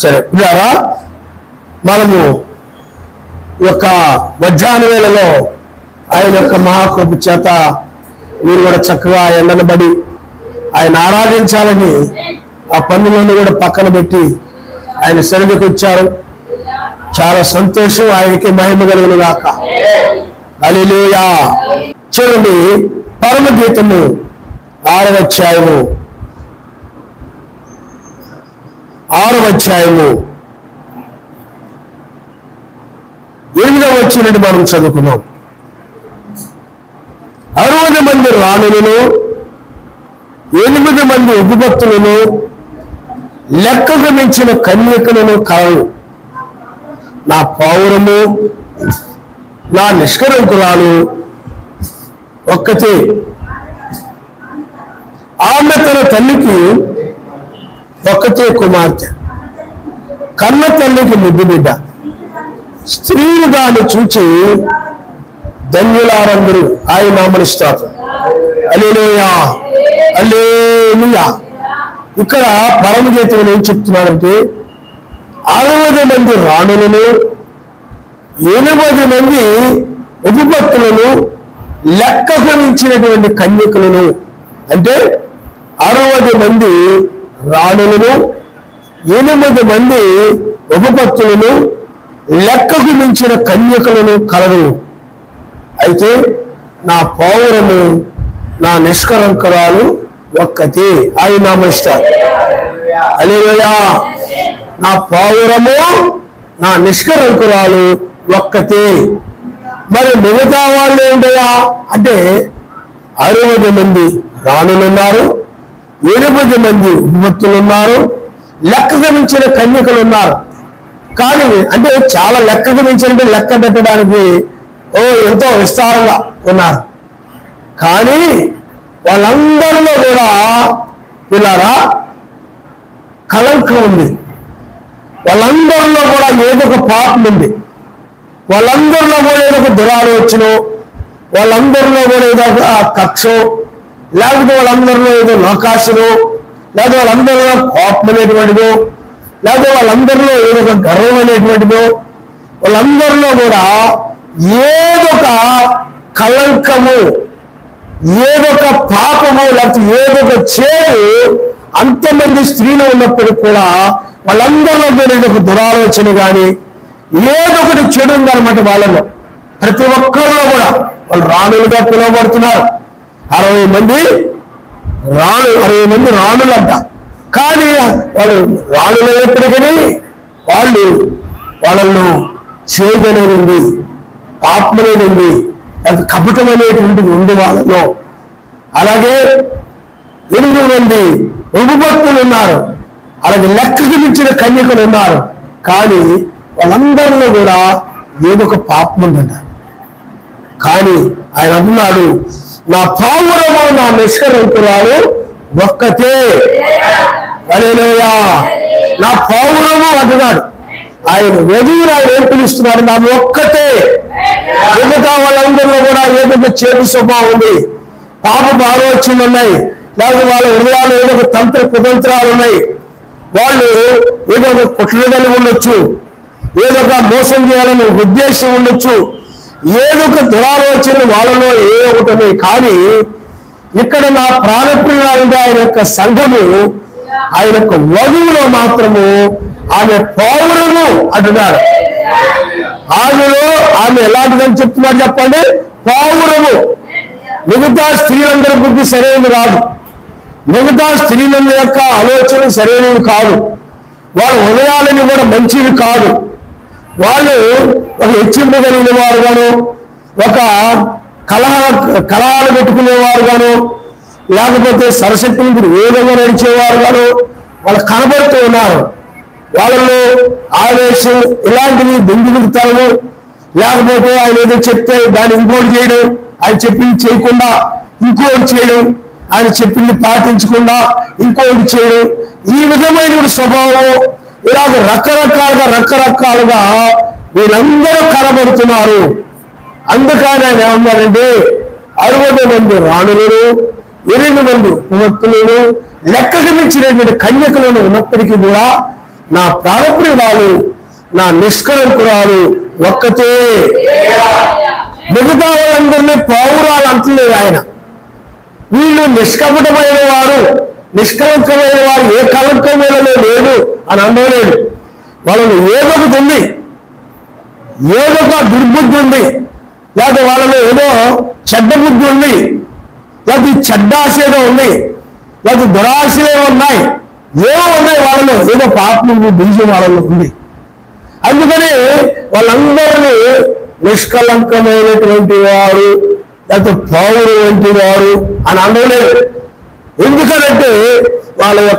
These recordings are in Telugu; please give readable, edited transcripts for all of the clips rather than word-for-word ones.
సరే ఇలారా మనము యొక్క మధ్యాహ్న వేళలో ఆయన యొక్క మహాకృప చేత మీరు కూడా చక్కగా ఎండనబడి ఆయన ఆరాధించాలని ఆ పనులను కూడా పక్కన పెట్టి ఆయన సన్నిధికి వచ్చారు. చాలా సంతోషం. ఆయనకి మహిమ కలుగును గాక. హల్లెలూయా. చూడండి పరమగీతము 6వ అధ్యాయము 8వ వచనం మనం చదువుకున్నాం. 60 మంది రాణులను 8 మంది ఉపపత్తులను లెక్కకు మించిన కన్యకలను కలవు. నా పౌరము నా నిష్కలంకురాలు ఒక్కతే. ఆమె తన తల్లికి ఒక్కతే కుమార్తె, కన్న తల్లికి ముద్దు బిడ్డ. స్త్రీలు దాన్ని చూచి ధన్యులారందరూ ఆయన నామనిస్తారు. హల్లెలూయా హల్లెలూయా. ఇక్కడ పరమగీతంలో ఏం చెప్తున్నాడంటే 60 మంది రాణులను 8 మంది ఉపపత్తులను లెక్కకు మించినటువంటి కన్యకులను, అంటే 60 మంది రాణులను 8 మంది ఉపపత్తులను లెక్కకు మించిన కన్యకులను కలరు. అయితే నా పౌరము నా నిష్కలంకురాలు ఒక్కతే. ఆయన నామనిస్తారు. హల్లెలూయా. నా పౌరము నా నిష్కలంకురాలు ఒక్కతే. మరి మిగతా వాళ్ళు ఏంటయా అంటే 60 మంది రాణులు ఉన్నారు, 8 మంది ఉపపత్తులు ఉన్నారు, లెక్కకు మించిన కన్యకలు ఉన్నారు. కానీ అంటే చాలా లెక్కకు మించిన లెక్క పెట్టడానికి ఎంతో విస్తారంగా ఉన్నారు. కానీ వాళ్ళందరిలో కూడా పిల్లరా కళంకం ఉంది. వాళ్ళందరిలో కూడా ఏదో ఒక పాపం ఉంది. వాళ్ళందరిలో కూడా ఏదో ఒక దురాలోచన, వాళ్ళందరిలో కూడా ఏదో ఒక కక్ష, లేకపోతే వాళ్ళందరిలో ఏదో లోకాశను, లేకపోతే వాళ్ళందరిలో కోపం అనేటువంటిదో, లేకపోతే వాళ్ళందరిలో ఏదో ఒక గర్వం అనేటువంటిదో, వాళ్ళందరిలో కూడా ఏదో ఒక కళంకము, ఏదో ఒక పాపము, లేకపోతే ఏదో ఒక చేదు అంతమంది స్త్రీలు ఉన్నప్పుడు కూడా వాళ్ళందరిలో కూడా ఏదో ఒక దురాలోచన కానీ ఏదో ఒకటి చెడు ఉందన్నమాట వాళ్ళలో. ప్రతి ఒక్కరిలో కూడా వాళ్ళు రాణులుగా పిలువబడుతున్నారు. 60 మంది రాణులు అంట. కానీ వాళ్ళు రాణులు అయినప్పటికీ వాళ్ళను చేదనేది ఉంది, పాపం అనేది ఉంది, కపటం అనేటువంటిది ఉంది వాళ్ళలో. అలాగే 8 మంది ఉపపత్తులు ఉన్నారు, అలాగే లెక్కకు మించిన కన్యకలు ఉన్నారు. కానీ వాళ్ళందరిలో కూడా ఏదో ఒక పాపం ఉందట. కానీ ఆయన అంటున్నాడు నా పౌరము నా నిష్కలంకురాలు ఒక్కతే. హల్లెలూయా. నా పౌరము అంటున్నాడు. ఆయన వధువులు ఆయన ఏం పిలుస్తున్నాడు? నా ఒక్కతే. మిగతా వాళ్ళందరిలో కూడా ఏదో ఒక చేదు స్వభావం ఉంది, పాపపు ఆలోచనలు ఉన్నాయి, లేకపోతే వాళ్ళ హృదయాలు ఏదో ఒక తంత్ర కుతంత్రాలు ఉన్నాయి. వాళ్ళు ఏదో ఒక కుట్రగలి ఉండొచ్చు, ఏదో ఒక మోసం చేయాలని ఉద్దేశం ఉండొచ్చు, ఏదో ఒక దురాలోచన వాళ్ళలో ఏ ఒకటి. కానీ ఇక్కడ నా ప్రాణప్రియుడైన ఆయన యొక్క సంఘము, ఆయన యొక్క వధువులో మాత్రము ఆమె పౌరము అంటున్నారు. ఆమె ఎలాంటిదని చెప్తున్నారు చెప్పండి? పౌరము. మిగతా స్త్రీలందరి బుద్ధి సరైనది కాదు, మిగతా స్త్రీలందరి యొక్క ఆలోచన సరైనవి కాదు, వాళ్ళ హృదయాలని కూడా మంచివి కాదు. వాళ్ళు ఒక హెచ్చింపగలిగిన వారు గాను, ఒక కలహాలు పెట్టుకునేవారు గాను, లేకపోతే సరస్వతి వేదంగా నడిచేవారు గాను వాళ్ళు కనబడుతూ ఉన్నారు. వాళ్ళలో ఆవేశం ఇలాంటివి బిందుతనము, లేకపోతే ఆయన ఏదో చెప్తే దాన్ని ఇంకోటి చేయడం, ఆయన చెప్పింది చేయకుండా ఇంకోటి చేయడం, ఆయన చెప్పింది పాటించకుండా ఇంకోటి చేయడం, ఈ విధమైన స్వభావం ఇలాగ రకరకాలుగా వీళ్ళందరూ కనబడుతున్నారు. అందుకని ఆయన ఏమన్నారంటే 60 మంది రాణులను 8 మంది ఉపపత్తులను లెక్కకు మించినటువంటి కన్యకలను ఉన్నప్పటికీ కూడా నా ప్రాణప్రియురాలు, నా నిష్కలంకురాలు ఒక్కతే. మిగతా వాళ్ళందరినీ పౌరాలు అంటలేదు ఆయన. వీళ్ళు నిష్కపటమైన వారు, నిష్కలంకమైన వారు, ఏ కలంకం వీళ్ళలో లేదు అని అనలేదు. వాళ్ళలో ఏదో ఒకటి ఉంది, ఏదో ఒక దుర్బుద్ధి ఉంది, లేకపోతే వాళ్ళలో ఏదో చెడ్డ బుద్ధి ఉంది, లేకపోతే చెడ్డ ఆశ ఏదో ఉంది, లేకపోతే దురాశలు ఏమో ఉన్నాయి, ఏమో ఉన్నాయి వాళ్ళలో, ఏదో పాపం బీజం వాళ్ళలో ఉంది. అందుకని వాళ్ళందరినీ నిష్కలంకమైనటువంటి వారు, లేకపోతే పౌరు వంటి వారు అని అనలేదు. ఎందుకనంటే వాళ్ళలో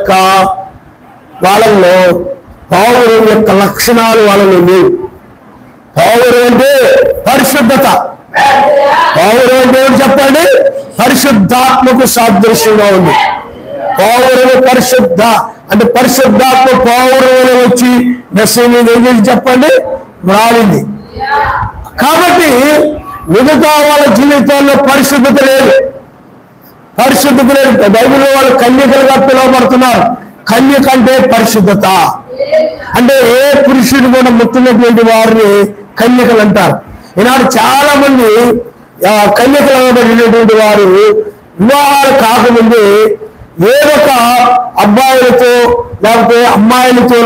పౌరం యొక్క లక్షణాలు వాళ్ళలో లేవు. పౌరం అంటే పరిశుద్ధత. పౌరం అంటే ఏమిటి చెప్పండి? పరిశుద్ధాత్మకు సాదృశ్యంగా ఉంది. పౌరము పరిశుద్ధ అంటే పరిశుద్ధాత్మ పౌరం వచ్చి మెసేజ్ మీద ఏం చేసి చెప్పండి రాలింది. కాబట్టి మిగతా వాళ్ళ జీవితాల్లో పరిశుద్ధత లేదు. బైబిల్లో వాళ్ళు కన్యకలుగా పిలువబడుతున్నారు. కన్యక అంటే పరిశుద్ధత. అంటే ఏ పురుషుడు కూడా ముట్టినటువంటి వారిని కన్యకలు అంటారు. ఈనాడు చాలా మంది కన్యకలు అనబడినటువంటి వారు వివాహాలు కాకముందే ఏదో ఒక అబ్బాయిలతో లేకపోతే అబ్బాయిలతో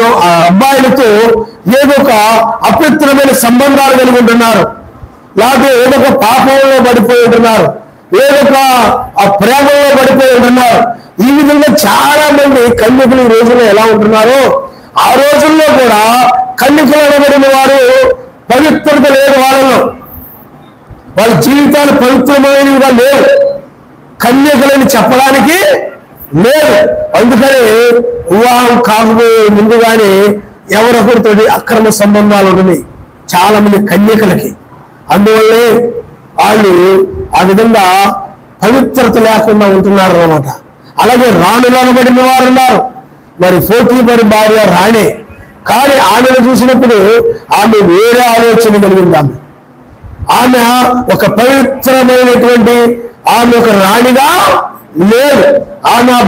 ఏదో ఒక అపవిత్రమైన సంబంధాలు కలిగి ఉంటున్నారు, లేకపోతే ఏదో ఒక పాపంలో పడిపోయి ఉంటున్నారు, ఏదో ఒక ప్రేమలో పడిపోయి ఉంటున్నారు. ఈ విధంగా చాలా మంది కన్యకులు ఈ రోజుల్లో ఎలా ఉంటున్నారో ఆ రోజుల్లో కూడా కన్యకులు అనబడిన వారు పవిత్రత లేదు వాళ్ళలో. వాళ్ళ జీవితాలు పవిత్రమైనవిగా లేవు, కన్యకులని చెప్పడానికి లేదు. అందుకని వివాహం కాకపోయే ముందుగానే ఎవరొకరితో అక్రమ సంబంధాలు ఉన్నాయి చాలా మంది కన్యకలకి. అందువల్లే వాళ్ళు ఆ విధంగా పవిత్రత లేకుండా ఉంటున్నారు అన్నమాట. అలాగే రాణులు అనబడిన వారు ఉన్నారు. మరి పోతీఫరు భార్య రాణే, కానీ ఆమెను చూసినప్పుడు ఆమె వేరే ఆలోచన కలిగింది. ఆమె ఒక పవిత్రమైనటువంటి ఆమె ఒక రాణిగా లేదు. ఆమె ఆ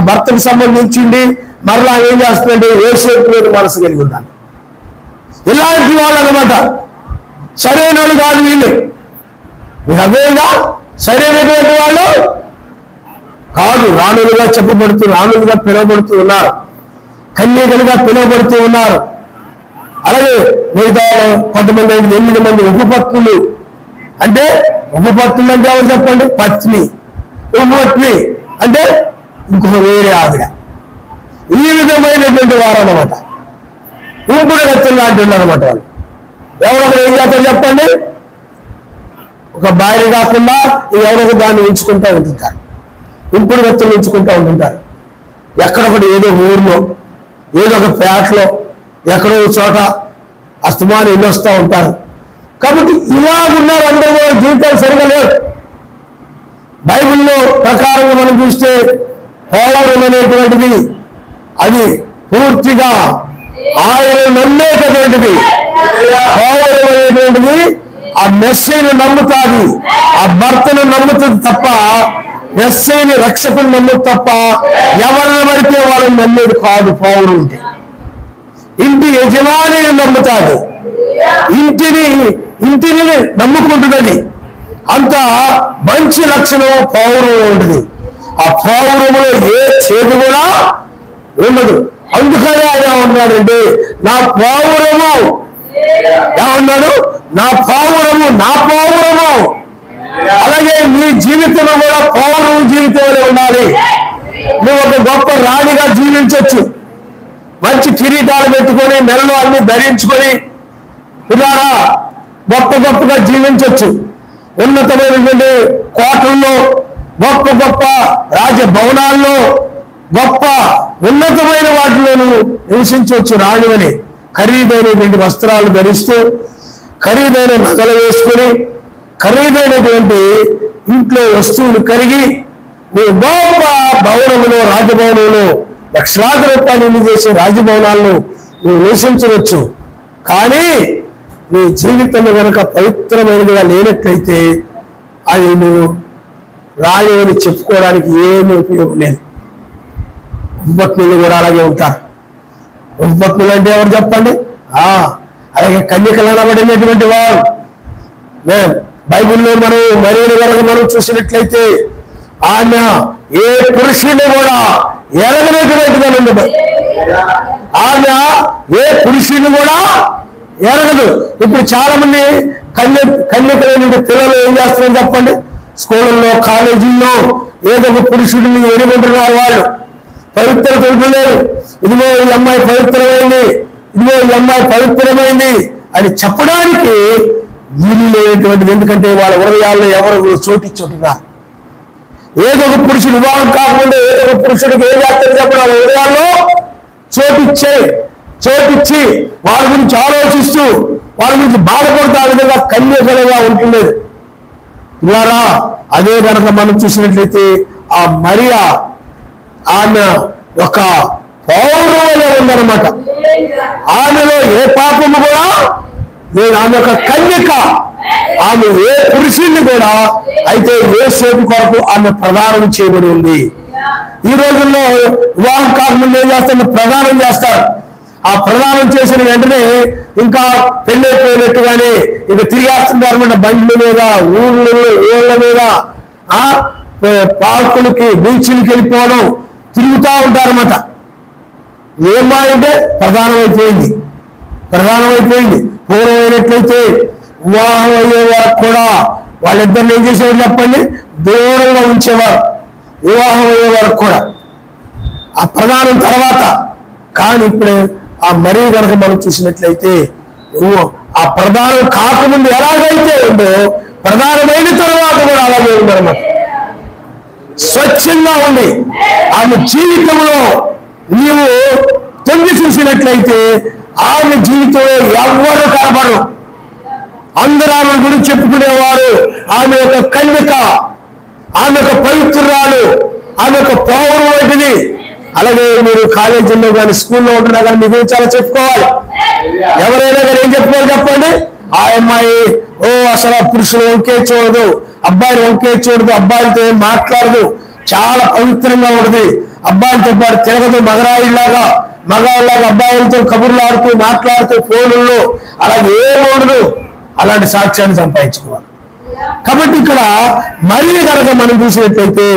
భర్తకు సంబంధించింది మరలా ఏం చేస్తుందంటే యోసేపు మీద మనసు కలిగి ఉండాలి. ఇలాంటి వాళ్ళు అనమాట. సరైన వాళ్ళు కాదు వీళ్ళు. మీకు అదేగా సరైనటువంటి వాళ్ళు కాదు. రాణులుగా రాణులుగా పిలువబడుతూ ఉన్నారు, కన్యకలుగా పిలువబడుతూ ఉన్నారు. అలాగే మిగతా కొంతమంది 8 మంది ఉపపత్నులు. అంటే ఉపపత్నులు అంటే ఎవరు చెప్పండి? పత్ని. ఉపపత్ని అంటే ఇంకొక వేరే ఆవిడ. ఈ విధమైనటువంటి వారు అన్నమాట. ఇంపుడు వ్యక్తులు లాంటి ఉన్నారన్నమాట వాళ్ళు. ఎవరొకరు ఏం చేస్తారు చెప్పండి? ఒక భార్య కాకుండా ఎవరొకరు దాన్ని ఉంచుకుంటూ ఉంటుంటారు. ఇంపుడు వ్యక్తులు ఉంచుకుంటూ ఉంటుంటారు. ఎక్కడొకటి ఏదో ఊర్లో, ఏదో ఒక పేటలో, ఎక్కడో చోట అస్తమానం ఇల్లు వస్తూ ఉంటారు. కాబట్టి ఇలాగున్నారు. అందరూ జీవితాలు సరిగా లేవు. బైబిల్లో ప్రకారంగా మనం చూస్తే పౌరం అనేటువంటిది అది పూర్తిగా ఆయన నమ్మేటటువంటిది. పౌరం అనేటువంటిది ఆ మెస్సీని నమ్ముతాది, ఆ భర్తను నమ్ముతుంది తప్ప మెస్సీని రక్షకుని నమ్ముతుంది తప్ప ఎవరిని పడితే వాళ్ళని నమ్మేది కాదు. పౌరం ఉంటే ఇంటి యజమానిని నమ్ముతాడు, ఇంటిని నమ్ముకుంటున్నది. అంత మంచి లక్షణం పౌరంలో ఉంటుంది. ఆ పౌరంలో ఏ చేదు కూడా ఉండదు. అందుకనే ఆయన ఉన్నాడంటే నా పౌరము ఏమన్నాడు? నా పౌరము. అలాగే నీ జీవితంలో కూడా పౌరం జీవితంలో ఉండాలి. నువ్వు ఒక గొప్ప రాణిగా జీవించవచ్చు, మంచి కిరీటాలు పెట్టుకొని మెడలో అన్ని ధరించుకొని ఇలా గొప్పగా జీవించవచ్చు. ఉన్నతమైనటువంటి కోటల్లో, గొప్ప రాజభవనాల్లో, గొప్ప ఉన్నతమైన వాటిలోనూ నివసించవచ్చు. రాణివని ఖరీదైనటువంటి వస్త్రాలు ధరిస్తూ, ఖరీదైన నగలు వేసుకొని, ఖరీదైనటువంటి ఇంట్లో వస్తువులు కలిగి నువ్వు గొప్ప భవనంలో, రాజభవనంలో లక్షలాది రూపాయలు చేసే రాజభవనాలను నువ్వు నివసించవచ్చు. కానీ నీ జీవితంలో కనుక పవిత్రమైనదిగా లేనట్లయితే అది నువ్వు రాయని చెప్పుకోవడానికి ఏమీ ఉపయోగం లేదు. ఉపపత్నులు కూడా అలాగే ఉంటారు. ఉపపత్నులు అంటే ఎవరు చెప్పండి? అలాగే కన్యకలు అనబడినటువంటి వారు. బైబిల్లో మనం మరియను కనుక మనం చూసినట్లయితే ఆమె ఏ పురుషుని కూడా ఎరగనటువంటిగా ఉంది. ఆమె ఏ పురుషుని కూడా ఎరగదు. ఇప్పుడు చాలా మంది కన్యకలైన పిల్లలు ఏం చేస్తారని చెప్పండి? స్కూళ్ళల్లో, కాలేజీల్లో ఏదో ఒక పురుషుడిని ఎరుగుంటున్నారు. వాళ్ళు పవిత్రత లేదు. ఇదిగో ఈ అమ్మాయి పవిత్రమైంది, ఇదిగో ఈ అమ్మాయి పవిత్రమైంది అని చెప్పడానికి వీలు లేనటువంటిది. ఎందుకంటే వాళ్ళ హృదయాల్లో ఎవరు చోటిచ్చుంటున్నారు. ఏదో ఒక పురుషుడు వివాహం కాకుండా ఏదో ఒక పురుషుడికి ఏం చేస్తారని చెప్పిన వాళ్ళ హృదయాల్లో చోటిచ్చి వాళ్ళ గురించి ఆలోచిస్తూ వాళ్ళ గురించి బాధపడుతూ ఆ విధంగా కన్యకలుగా ఉంటున్నది. ఇలా అదే కనుక మనం చూసినట్లయితే ఆ మరియా ఆమె ఒక పౌరువలే ఉందన్నమాట. ఆమెలో ఏ పాపము కూడా లేదు. ఆమె ఒక కన్యక. ఆమె ఏ పురుషుణ్ణి కూడా అయితే యేసు కొరకు ఆమె ప్రదానం చేయబడి ఉంది. ఈ రోజుల్లో వివాహం కాకముందు ఏం చేస్తారు? ప్రదానం చేస్తారు. ఆ ప్రదానం చేసిన వెంటనే ఇంకా పెళ్ళైపోయినట్టుగానే ఇక తిరిగేస్తున్నారు అనమాట. బండ్ల మీద, ఊళ్ళ మీద, పార్కులకి, బీచ్లకి వెళ్ళిపోవడం, తిరుగుతూ ఉంటారన్నమాట. ఏమా అంటే ప్రధానమైపోయింది. పూర్వమైనట్లయితే వివాహం అయ్యే వారు కూడా వాళ్ళిద్దరిని ఏం చేసేవారు చెప్పండి? దూరంగా ఉంచేవారు వివాహం అయ్యే వారు కూడా ఆ ప్రధానం తర్వాత. కానీ ఇప్పుడు ఆ మరీ కనుక మనం చూసినట్లయితే ఆ ప్రధానం కాకముందు ఎలాగైతే ఉందో ప్రధానమైన తర్వాత కూడా అలాగే ఉందన్నమాట. స్వచ్ఛంగా ఉంది. ఆమె జీవితంలో నీవు తొంగి చూసినట్లయితే ఆమె జీవితంలో ఎవ్వరూ కనబడరు. అందరూ ఆమె గురించి చెప్పుకునేవారు ఆమె ఒక కన్యక, ఆమె ఒక పవిత్రురాలు, ఆమె ఒక పౌరుడిని. అలాగే మీరు కాలేజీల్లో కానీ స్కూల్లో ఉంటున్నా కానీ మీ గురించి చాలా చెప్పుకోవాలి. ఎవరైనా కానీ ఏం చెప్పుకోవాలి చెప్పండి? ఆ అమ్మాయి అసలు పురుషులు వంకే చూడదు, అబ్బాయిని వంకే చూడదు, అబ్బాయిలతో ఏం మాట్లాడదు, చాలా పవిత్రంగా ఉంటుంది, అబ్బాయిలతో పాటు తిరగదు, మగరాయిలాగా అబ్బాయిలతో కబుర్లు ఆడుతూ మాట్లాడుతూ ఫోన్లలో అలాగే ఏమి ఉండదు. అలాంటి సాక్ష్యాన్ని సంపాదించుకోవాలి. కాబట్టి ఇక్కడ మరియ కనుక మనం చూసినట్లయితే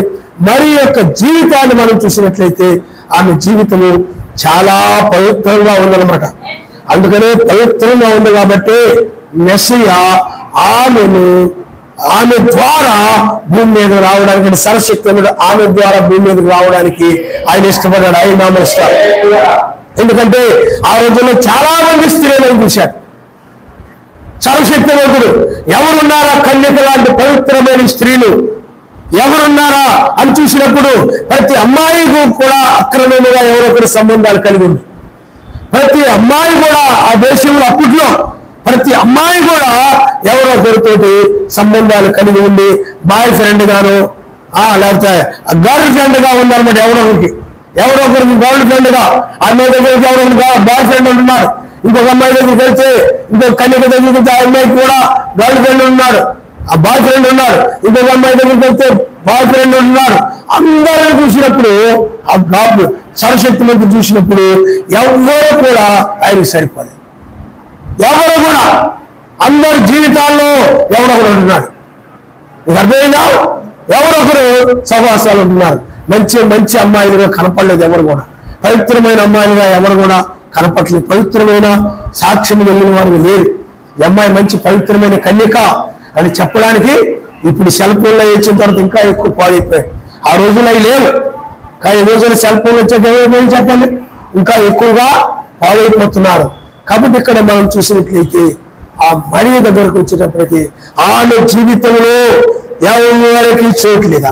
మరియ యొక్క జీవితాన్ని మనం చూసినట్లయితే ఆమె జీవితము చాలా పవిత్రంగా ఉందన్నమాట. అందుకనే పవిత్రంగా ఉంది కాబట్టి మెస్సియా ఆమె ద్వారా భూమి మీద రావడానికి, సర్వశక్తుడు ఆమె ద్వారా భూమి మీదకి రావడానికి ఆయన ఇష్టపడ్డాడు. ఆయన ఇష్టం. ఎందుకంటే ఆ రోజుల్లో చాలా మంది స్త్రీలను చూశారు. సర్వశక్తివంతుడు ఎవరున్నారా? కన్యక లాంటి పవిత్రమైన స్త్రీలు ఎవరున్నారా అని చూసినప్పుడు ప్రతి అమ్మాయికి కూడా అక్రమంగా ఎవరొకరి సంబంధాలు కలిగి ఉంది. ప్రతి అమ్మాయి కూడా ఆ దేశంలో అప్పట్లో ప్రతి అమ్మాయి కూడా ఎవరొకరితోటి సంబంధాలు కలిగి ఉంది. బాయ్ ఫ్రెండ్ గాను లేకపోతే గర్ల్ ఫ్రెండ్ గా ఉందన్నమాట. ఎవరొకరికి గర్ల్ ఫ్రెండ్ గా, అమ్మాయి దగ్గరికి ఎవరొకరు బాయ్ ఫ్రెండ్ ఉంటున్నారు. ఇంకొక అమ్మాయి దగ్గరికి వెళ్తే ఇంకొక కన్యక దగ్గరికి వెళ్తే ఆ అమ్మాయికి కూడా గర్ల్ ఫ్రెండ్ ఉన్నాడు, ఆ బాయ్ ఫ్రెండ్ ఉన్నాడు. ఇంకొక అమ్మాయి దగ్గరికి వెళ్తే బాయ్ ఫ్రెండ్ ఉన్నాడు. అందరిని చూసినప్పుడు ఆ గాబు సర్వశక్తిమంతు చూసినప్పుడు ఎవరు కూడా ఆయనకి సరిపోలేదు. ఎవరు కూడా అందరి జీవితాల్లో ఎవరొకరు ఉంటున్నాడు. మీకు అర్థమైందా? ఎవరొకరు సహవాసాలు ఉంటున్నారు. మంచి అమ్మాయిలుగా కనపడలేదు ఎవరు కూడా. పవిత్రమైన అమ్మాయిలుగా ఎవరు కూడా కనపడలేదు. పవిత్రమైన సాక్ష్యం వెళ్ళిన వారికి లేరు. ఈ అమ్మాయి మంచి పవిత్రమైన కన్యక అని చెప్పడానికి ఇప్పుడు సెల్ ఫోన్లో వచ్చిన తర్వాత ఇంకా ఎక్కువ పాడైపోయాయి. ఆ రోజులు అవి లేవు. కానీ ఈ రోజున సెల్ ఫోన్ వచ్చాక ఏమైపోయింది చెప్పండి? ఇంకా ఎక్కువగా పాడైపోతున్నారు. కాబట్టి ఇక్కడ మనం చూసినట్లయితే ఆ మరియ దగ్గరకు వచ్చేటప్పటికి ఆమె జీవితంలో ఎవరికి చోట్లేదు.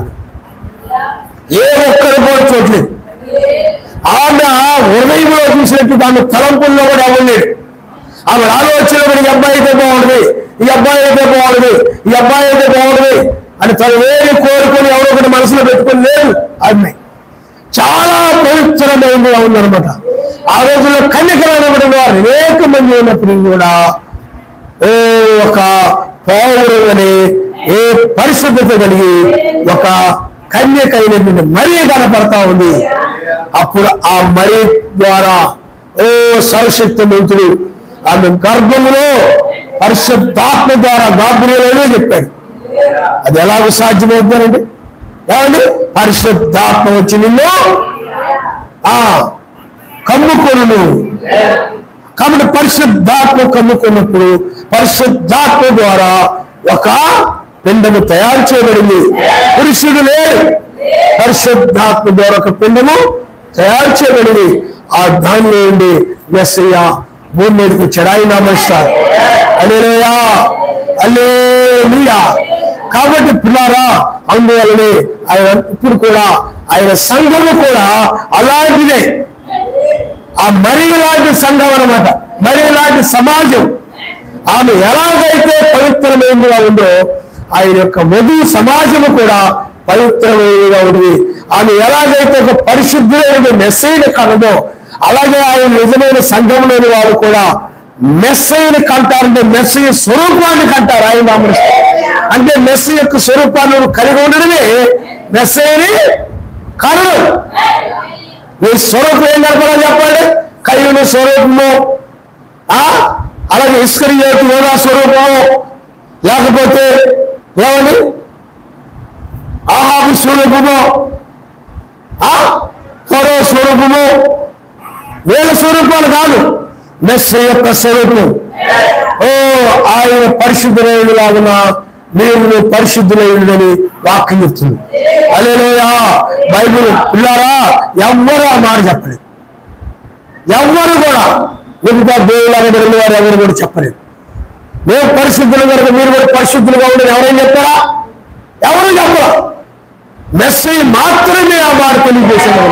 ఏ ఒక్కరు కూడా చోట్లేదు. ఆమె హృదయంలో చూసినట్టు ఆమె తలంపుల్లో కూడా ఎవరు లేడు. ఆమె ఆలోచన ఈ అబ్బాయి అయితే బాగుంటుంది, ఈ అబ్బాయి అయితే బాగుంటుంది, ఈ అబ్బాయి అయితే బాగుంటుంది అని తను వేరే కోరుకొని ఎవరో ఒకటి మనసులో పెట్టుకుని లేదు. ఆమె చాలా పవిత్రమైనదిగా ఉందన్నమాట. ఆ రోజుల్లో కన్యకలు అనబడిన వారు అనేక మంది ఉన్నప్పటికీ కూడా ఒక పౌరులని ఏ పరిశుద్ధత కలిగి ఒక కన్యక అయినటువంటి మరియ కనపడతా ఉంది. అప్పుడు ఆ మరియ ద్వారా ఓ సర్వశక్తిమంతుడు, ఆమె గర్భములో పరిశుద్ధాత్మ ద్వారా గాబ్రియలే చెప్పాడు. అది ఎలాగో సాధ్యమవుతుందండి? ఏమండి? పరిశుద్ధాత్మ వచ్చి నిన్ను కమ్ముకొను. కాబట్టి పరిశుద్ధాత్మ కమ్ముకున్నప్పుడు పరిశుద్ధాత్మ ద్వారా ఒక పిండము తయారు చేయబడింది. పురుషుడు లేడు, పరిశుద్ధాత్మ ద్వారా ఒక పిండము తయారు చేయబడింది. ఆ దానిలో ఉండి మెస్సయ్య భూమి మీదకి వచ్చాడు. ఆయన నమస్కారం. హల్లెలూయా, హల్లెలూయా. కాబట్టి పిల్లారా, అందువల్లనే ఆయన ఇప్పుడు కూడా ఆయన సంఘము కూడా అలాంటిదే. ఆ మరి లాంటి సంఘం అన్నమాట, మరి లాంటి సమాజం. ఆమె ఎలాగైతే పవిత్రమైనదిగా ఉందో ఆయన యొక్క వధువు సమాజము కూడా పవిత్రమైనదిగా ఉంది. ఆమె ఎలాగైతే ఒక పరిశుద్ధులైన మెస్సయ్యను కలదో అలాగే ఆయన నిజమైన సంఘంలోని వారు కూడా మెస్సయ్యను కంటారంటే మెస్సయ్య స్వరూపాన్ని కంటారు. ఆయన నామరుస్తారు అంటే మెస్సయ్య యొక్క స్వరూపాన్ని కలిగి ఉండడమే మెస్సయ్యని కలడు. నీ స్వరూపం ఏం కలపాలని చెప్పండి? కయ్యూని స్వరూపము, అలాగే ఇస్కరియోతు యోధా స్వరూపము, లేకపోతే ఏమని ఆహాబు స్వరూపము, ఫరో స్వరూపము, వేల స్వరూపాలు కాదు, మెస్సయ్య యొక్క స్వరూపం. ఓ ఆయన పరిశుద్ధులైనలాగున మీరు పరిశుద్ధులైనని వాక్యం చెప్తుంది. హల్లెలూయా. బైబిల్ పిల్లారా, ఎవ్వరు ఆ మాట చెప్పలేదు. ఎవ్వరు కూడా మిగతా దేవుళ్ళని వెళ్ళి వారు ఎవరు కూడా చెప్పలేదు. మేము పరిశుద్ధులు కనుక మీరు కూడా పరిశుద్ధులుగా ఉండేది ఎవరైనా చెప్పారా? ఎవరు చెప్పరా? మెస్సయ్య మాత్రమే ఆ మాట తెలియజేసాడు.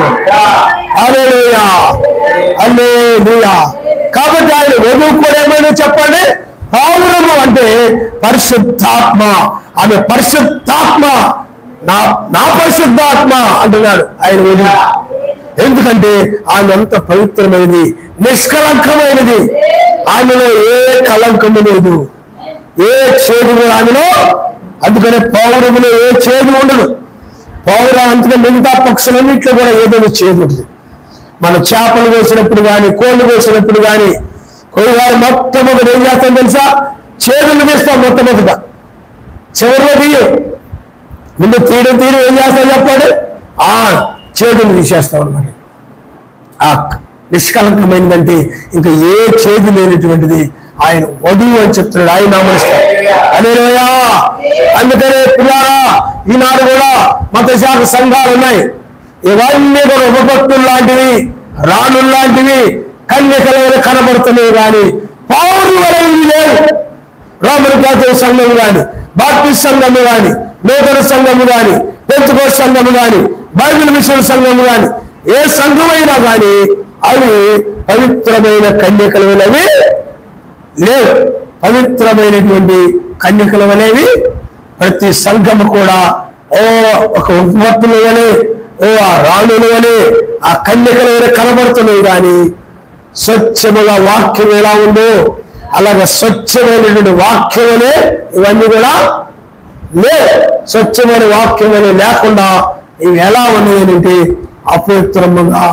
హల్లెలూయా, హల్లెలూయా. కాబట్టి ఆయన వధువు కూడా ఏమైనా చెప్పండి, పౌరము అంటే పరిశుద్ధాత్మ. ఆమె పరిశుద్ధాత్మ, నా పరిశుద్ధాత్మ అంటున్నాడు ఆయన వధువు. ఎందుకంటే ఆమె అంత పవిత్రమైనది, నిష్కలంకమైనది. ఆమెలో ఏ కలంకము లేదు, ఏ చేదు ఆమెలో. అందుకనే పౌరములో ఏ చేదు ఉండదు. పౌర అందుకని మిగతా పక్షులన్నింటిలో కూడా ఏదో చేదు ఉంటుంది. మన చేపలు వేసినప్పుడు కానీ, కోళ్ళు వేసినప్పుడు కానీ, కొయ్యారు మొట్టమొదటి ఏం చేస్తాం తెలుసా? చేదులు వేస్తాం మొట్టమొదట, చివరిలో తీయం. ముందు తీయడం ఏం చేస్తాం చెప్పండి? చేదులు తీసేస్తాం అన్నమాట. ఆ నిష్కలంకమైనదంటే ఇంకా ఏ చేదు లేనటువంటిది ఆయన వధువు అని చెప్తున్నాడు. ఆయన నామస్తారు. హల్లెలూయా. అందుకనే పిల్లారా, ఈనాడు కూడా మతశాఖ సంఘాలు ఉన్నాయి. ఇవన్నీ కూడా ఉపభక్తులు లాంటివి, రాణులు లాంటివి, కన్యకలు కనబడుతున్నాయి. కానీ పౌరులు అనేవి లేవు. రోమన్ క్యాథలిక్ సంఘము కానీ, బాప్టిస్ట్ సంఘము కానీ, నూతన సంఘము కానీ, పెంతెకోస్తు సంఘము కానీ, బైబిల్ మిషన్ సంఘము కానీ, ఏ సంఘమైనా కానీ అవి పవిత్రమైన కన్యకలు అనేవి లేవు. పవిత్రమైనటువంటి కన్యకలు అనేవి ప్రతి సంఘము కూడా ఒక ఉపభక్తులు వలె, ఆ రాణులు వలె, ఆ కన్యకలు వలె కనబడుతున్నాయి. కానీ స్వచ్ఛముగా వాక్యం ఎలా ఉందో అలాగే స్వచ్ఛమైనటువంటి వాక్యం వలె ఇవన్నీ కూడా లేవు. స్వచ్ఛమైన వాక్యం వలె లేకుండా ఇవి ఎలా ఉన్నాయంటే అపవిత్రముగా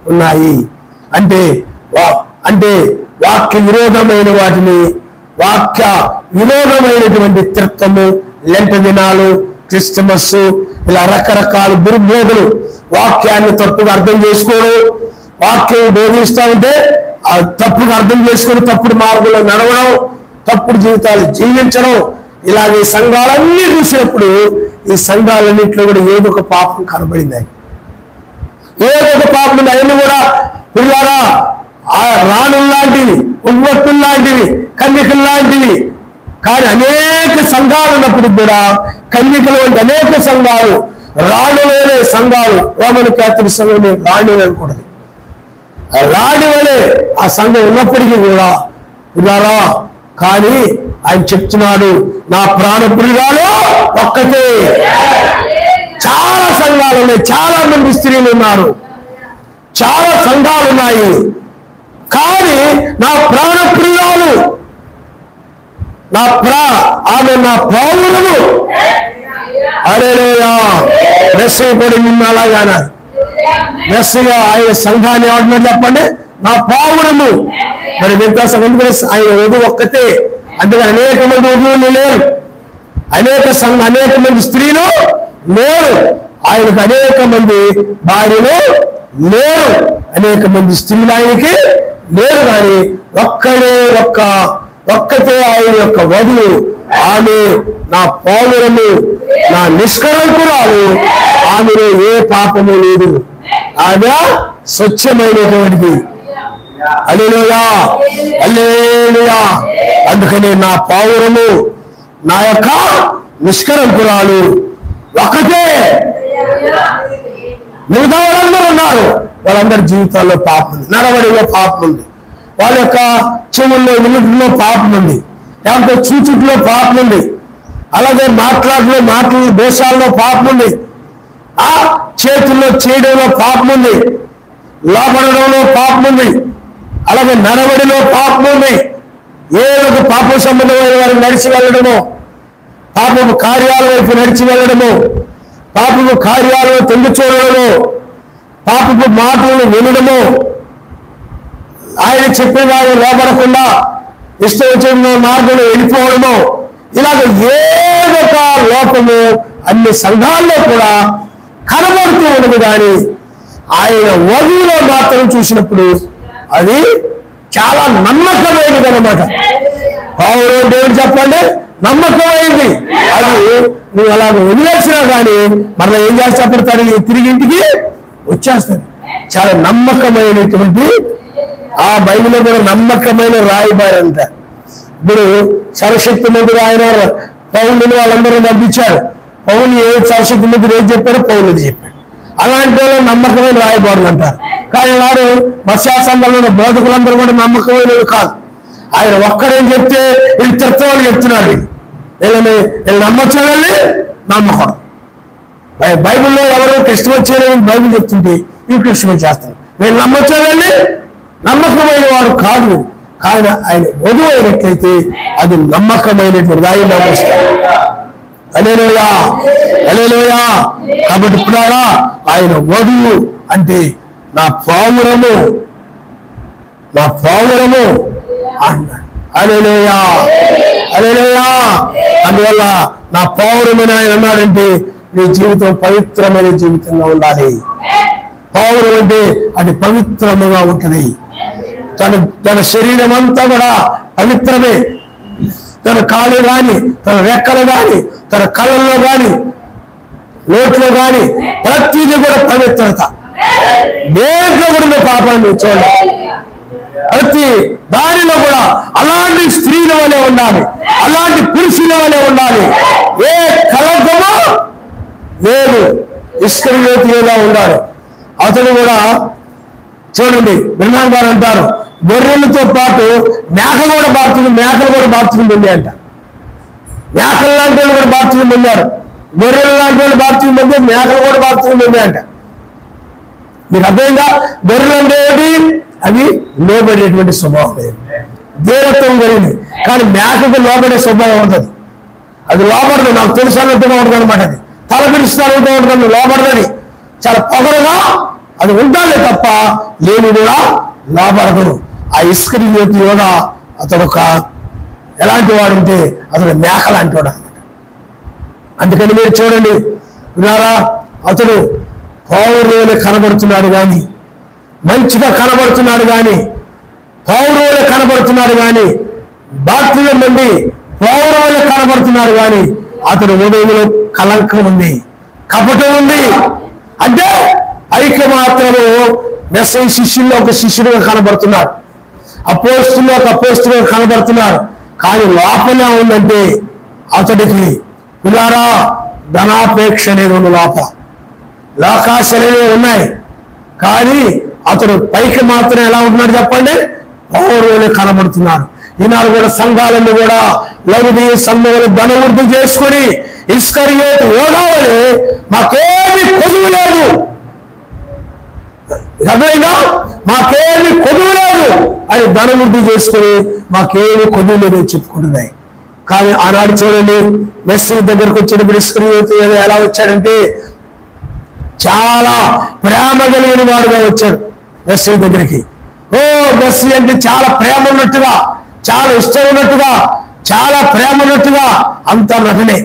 ఉన్నాయి. అంటే వాక్య విరోధమైన వాటిని, వాక్య విరోధమైనటువంటి తీర్థము, లెంట దినాలు, క్రిస్టమస్, ఇలా రకరకాల దుర్బోధులు, వాక్యాన్ని తప్పుగా అర్థం చేసుకోవడం, వాక్యం బోధిస్తూ ఉంటే ఆ తప్పుగా అర్థం చేసుకుని తప్పుడు మార్గంలో నడవడం, తప్పుడు జీవితాలు జీవించడం, ఇలాగే సంఘాలన్నీ చూసినప్పుడు ఈ సంఘాలన్నింటిలో కూడా ఏదో ఒక పాపం కనబడింది. ఏదో ఒక పాపం ఉంది. అవన్నీ కూడా పిల్లారా ఆ రాణులు లాంటివి, ఉవ్వత్తులు లాంటివి, కన్యకలు లాంటివి. కానీ అనేక సంఘాలు ఉన్నప్పుడు కూడా కన్యకలు వంటి అనేక సంఘాలు, రాణులే సంఘాలు. రోమన్ క్యాథలిక్ సంఘం రాణులు అనకూడదు, రాణి వలె ఆ సంఘం ఉన్నప్పటికీ కూడా పిల్లారా. కానీ ఆయన చెప్తున్నాడు, నా ప్రాణప్రియురాలు ఒక్కటే. చాలా సంఘాలు ఉన్నాయి, చాలా మంది స్త్రీలు ఉన్నారు, చాలా సంఘాలు ఉన్నాయి. కానీ నా ప్రాణప్రియురాలు, ఆమె నా పౌరులు. హల్లెలూయా. మెస్సయ్య కూడా నిన్ను అలాగే అన్నారు. మెస్సయ్య ఆయన సంఘాన్ని ఏమంటున్నారు చెప్పండి? నా పావురము. మరి వ్యత్యాసం ఎందుకంటే ఆయన వధువు ఒక్కతే, అందుకే అనేక మంది వధువులు లేరు, అనేక మంది స్త్రీలు లేరు, ఆయనకు అనేక మంది భార్యలు లేరు, అనేక మంది స్త్రీలు ఆయనకి లేరు. కానీ ఒక్కతే ఆయన యొక్క వధువు, ఆమె నా పావురము, నా నిష్కళంకురాలు, ఆమెలో ఏ పాపము లేదు, ఆమె స్వచ్ఛమైనటువంటిది. హల్లెలూయా, హల్లెలూయా. అందుకనే నా పావురము, నా యొక్క నిష్కళంకురాలు ఒకటే. మిగతా వాళ్ళందరూ ఉన్నారు, వాళ్ళందరి జీవితాల్లో పాపం ఉంది, నడవడిలో పాపం ఉంది, వాళ్ళ యొక్క చెవుల్లో వినుటిలో పాపం ఉంది, లేకపోతే చూచుట్లో పాపం ఉంది, అలాగే మాటలు దేశాల్లో పాపం ఉంది, ఆ చేతుల్లో చేయడంలో పాపం ఉంది, లోపడడంలో పాపం ఉంది, అలాగే నడవడిలో పాపం ఉంది. ఏదో ఒక పాప సంబంధమైన వారికి నడిచి వెళ్ళడము, పాపపు కార్యాల వైపు నడిచి వెళ్ళడము, పాపపు కార్యాలను తొంగి చూడడము, పాపపు మాటలను వినడము, ఆయన చెప్పేవారు లోపడకుండా ఇష్టం వచ్చిన మార్గంలో వెళ్ళిపోవడము, ఇలాగ ఏదో ఒక లోపము అన్ని సంఘాల్లో కూడా కనబడుతూ ఉండదు. కానీ ఆయన వధువులో మాత్రం చూసినప్పుడు అది చాలా నమ్మకమైనది అనమాట. పావురం దేవుడు చెప్పండి, నమ్మకమైంది. అది నువ్వు అలాగ వదిలేసినా కానీ మరలా ఏం చేస్తాడు, తిరిగి ఇంటికి వచ్చేస్తాడు. చాలా నమ్మకమైనటువంటి ఆ బైబిల్లో కూడా నమ్మకమైన రాయబారంట. ఇప్పుడు సర్వశక్తి మంత్రి ఆయన పౌరుని వాళ్ళందరూ పంపించారు. పౌరులు ఏ సర్వశక్తి మంత్రి ఏం చెప్పారో పౌరులు చెప్పాడు. అలాంటి వాళ్ళు నమ్మకమైన రాయబారులు అంటారు. కానీ వారు మత్స్యాసంలో బోధకులందరూ కూడా నమ్మకమైనవి కాదు. ఆయన ఒక్కడేం చెప్తే వీళ్ళు చెప్తామని చెప్తున్నాడు. వీళ్ళని నమ్మచ్చాలని నమ్మకం. బైబిల్లో ఎవరో క్రిస్టమస్ చేయలేని బైబిల్ చెప్తుంటే ఈ క్రిస్టమస్ చేస్తారు. వీళ్ళు నమ్మచ్చాలని నమ్మకమైన వాడు కాదు. కానీ ఆయన వధువు అయినట్లయితే అది నమ్మకమైనటువంటి ఆయన నమ్మస్తారు. హల్లెలూయా, హల్లెలూయా. కాబట్టి ఇప్పుడు ఆయన వధువు అంటే నా పావురము అన్నాడు. హల్లెలూయా, హల్లెలూయా. అందువల్ల నా పావురమని ఆయన అన్నాడంటే నీ జీవితం పవిత్రమైన జీవితంగా ఉండాలి. పావురం అంటే అది పవిత్రముగా ఉంటుంది. తన శరీరం అంతా కూడా పవిత్రమే. తన కాళ్ళు కానీ, తన రెక్కలు కానీ, తన కళ్ళల్లో కానీ, నోట్లో కానీ ప్రతిదీ కూడా పవిత్రత. దేంట్లో కూడా పాపాన్ని చూడాలి. ప్రతి దానిలో కూడా అలాంటి స్త్రీల వలె ఉండాలి, అలాంటి పురుషుల వలె ఉండాలి. ఏ కళంకమో లేదు. ఇస్కరియోతీయుగా ఉన్నాడు. అతడు కూడా చూడండి, బ్రహ్మాన్ గారు అంటారు గొర్రెలతో పాటు మేకలు కూడా బాప్తిజం పొంది అంట. మేకలు లాంటి వాళ్ళు కూడా బాప్తిజం పొందారు. గొర్రెలు లాంటి వాళ్ళు బాప్తిజం పొంది, మేకలు కూడా బాప్తిజం పొంది అంట. మీకు అర్థమైందా? గొర్రెలు అంటే అవి లోబడేటువంటి స్వభావం లేదు, దేవత్వం కలిగింది. కానీ మేకకు లోబడే స్వభావం ఉంటుంది. అది లోబడదు, నాకు తెలుసు అన్నట్టుగా ఉంటుంది అనమాట. అది తల పిలుస్తానంటూ ఉంటుంది, లోబడదని. చాలా పొగరుగా అది ఉండాలి తప్ప లేని కూడా లోబడదు. ఆ ఇస్కరియోతు యోధ అతడు ఒక ఎలాంటి వాడు అంటే అతడు మేక లాంటి వాడు అనమాట. అందుకని మీరు చూడండి వినారా, అతడు పౌరులే కనబడుతున్నాడు కానీ, మంచిగా కనబడుతున్నాడు కానీ, పౌరులే కనబడుతున్నాడు కానీ, బాప్తిజం నుండి పౌరులే కనబడుతున్నాడు కానీ అతడు ఉదయంలో కలంకం ఉంది, కపటం ఉంది. అంటే ఐక్యమాత్రము మెస్సై శిష్యుల్లో ఒక శిష్యుడిగా కనబడుతున్నాడు, అపోస్తుల్లో ఒక అపోస్తులుగా కనబడుతున్నాడు. కానీ లోపల ఉందంటే అతడికి పిల్లారా ధనాపేక్ష అనేది ఉంది, లోకాశలే ఉన్నాయి. కానీ అతడు పైకి మాత్రం ఎలా ఉంటున్నాడు చెప్పండి, పౌరులు కనబడుతున్నాడు. ఈనాడు కూడా సంఘాలన్నీ కూడా లౌది సంఘాలు ధనవృద్ధి చేసుకొని ఇస్కరియోతు యోధావలే మాకేమి కొదువు లేదు, అర్థమైందా? మాకేమి కొదువు లేదు అని ధనవృద్ధి చేసుకొని మాకేమి కొదువు లేదు చెప్పుకుంటున్నాయి. కానీ ఆనాడు చూడండి, మెస్సీ దగ్గరకు వచ్చినప్పుడు ఇస్కరియోతు ఎలా వచ్చాడంటే చాలా ప్రేమ కలిగిన వాడుగా వచ్చాడు మెస్సీ దగ్గరికి. ఓ మెస్సీ అంటే చాలా ప్రేమ ఉన్నట్టుగా, చాలా ఇష్టం ఉన్నట్టుగా, చాలా ప్రేమ ఉన్నట్టుగా అంత నటనే.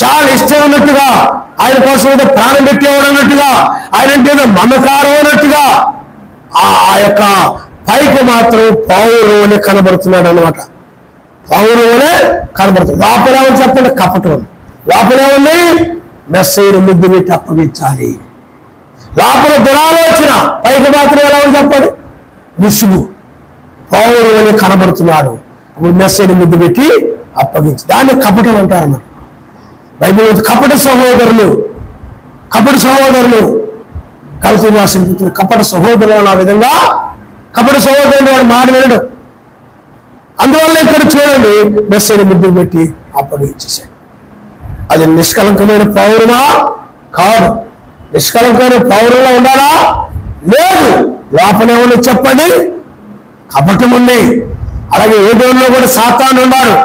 చాలా ఇష్టం ఉన్నట్టుగా, ఆయన కోసం ఏదో ప్రాణం పెట్టేవాడు అన్నట్టుగా, ఆయన అంటే ఏదో మమకారం అన్నట్టుగా ఆ యొక్క పైకి మాత్రం పౌరులోనే కనబడుతున్నాడు అన్నమాట. పౌరులోనే కనబడుతుంది. లోపలేమని చెప్పండి, కపటం. లోపలేమని మెస్సీని ముద్దు పెట్టి అప్పగించాలి. లోపల దురాలోచన, పైకి మాత్రం ఎలా ఉంది చెప్పండి, ముసుగు. పౌరులోనే కనబడుతున్నాడు. ఇప్పుడు మెస్సీని ముద్దు పెట్టి అప్పగించి, దాన్ని కపటం అంటారన్నమాట. బైబిల్ కపట సహోదరులు కలిసి రాసిన కపట సహోదరులు. ఆ విధంగా కపట సహోదరులు వాడు మాట వినడు. అందువల్ల ఇక్కడ చూడండి, మెస్సీని ముద్దు పెట్టి అప్పగించేశాడు. అది నిష్కలంకమైన పౌరుమా? కాదు. నిష్కలంకమైన పౌరులో ఉండాలా? లేదు. లోపలే ఉంది చెప్పండి, కపటం ఉంది. అలాగే ఏదోలో కూడా సాతాను ఉన్నాడు.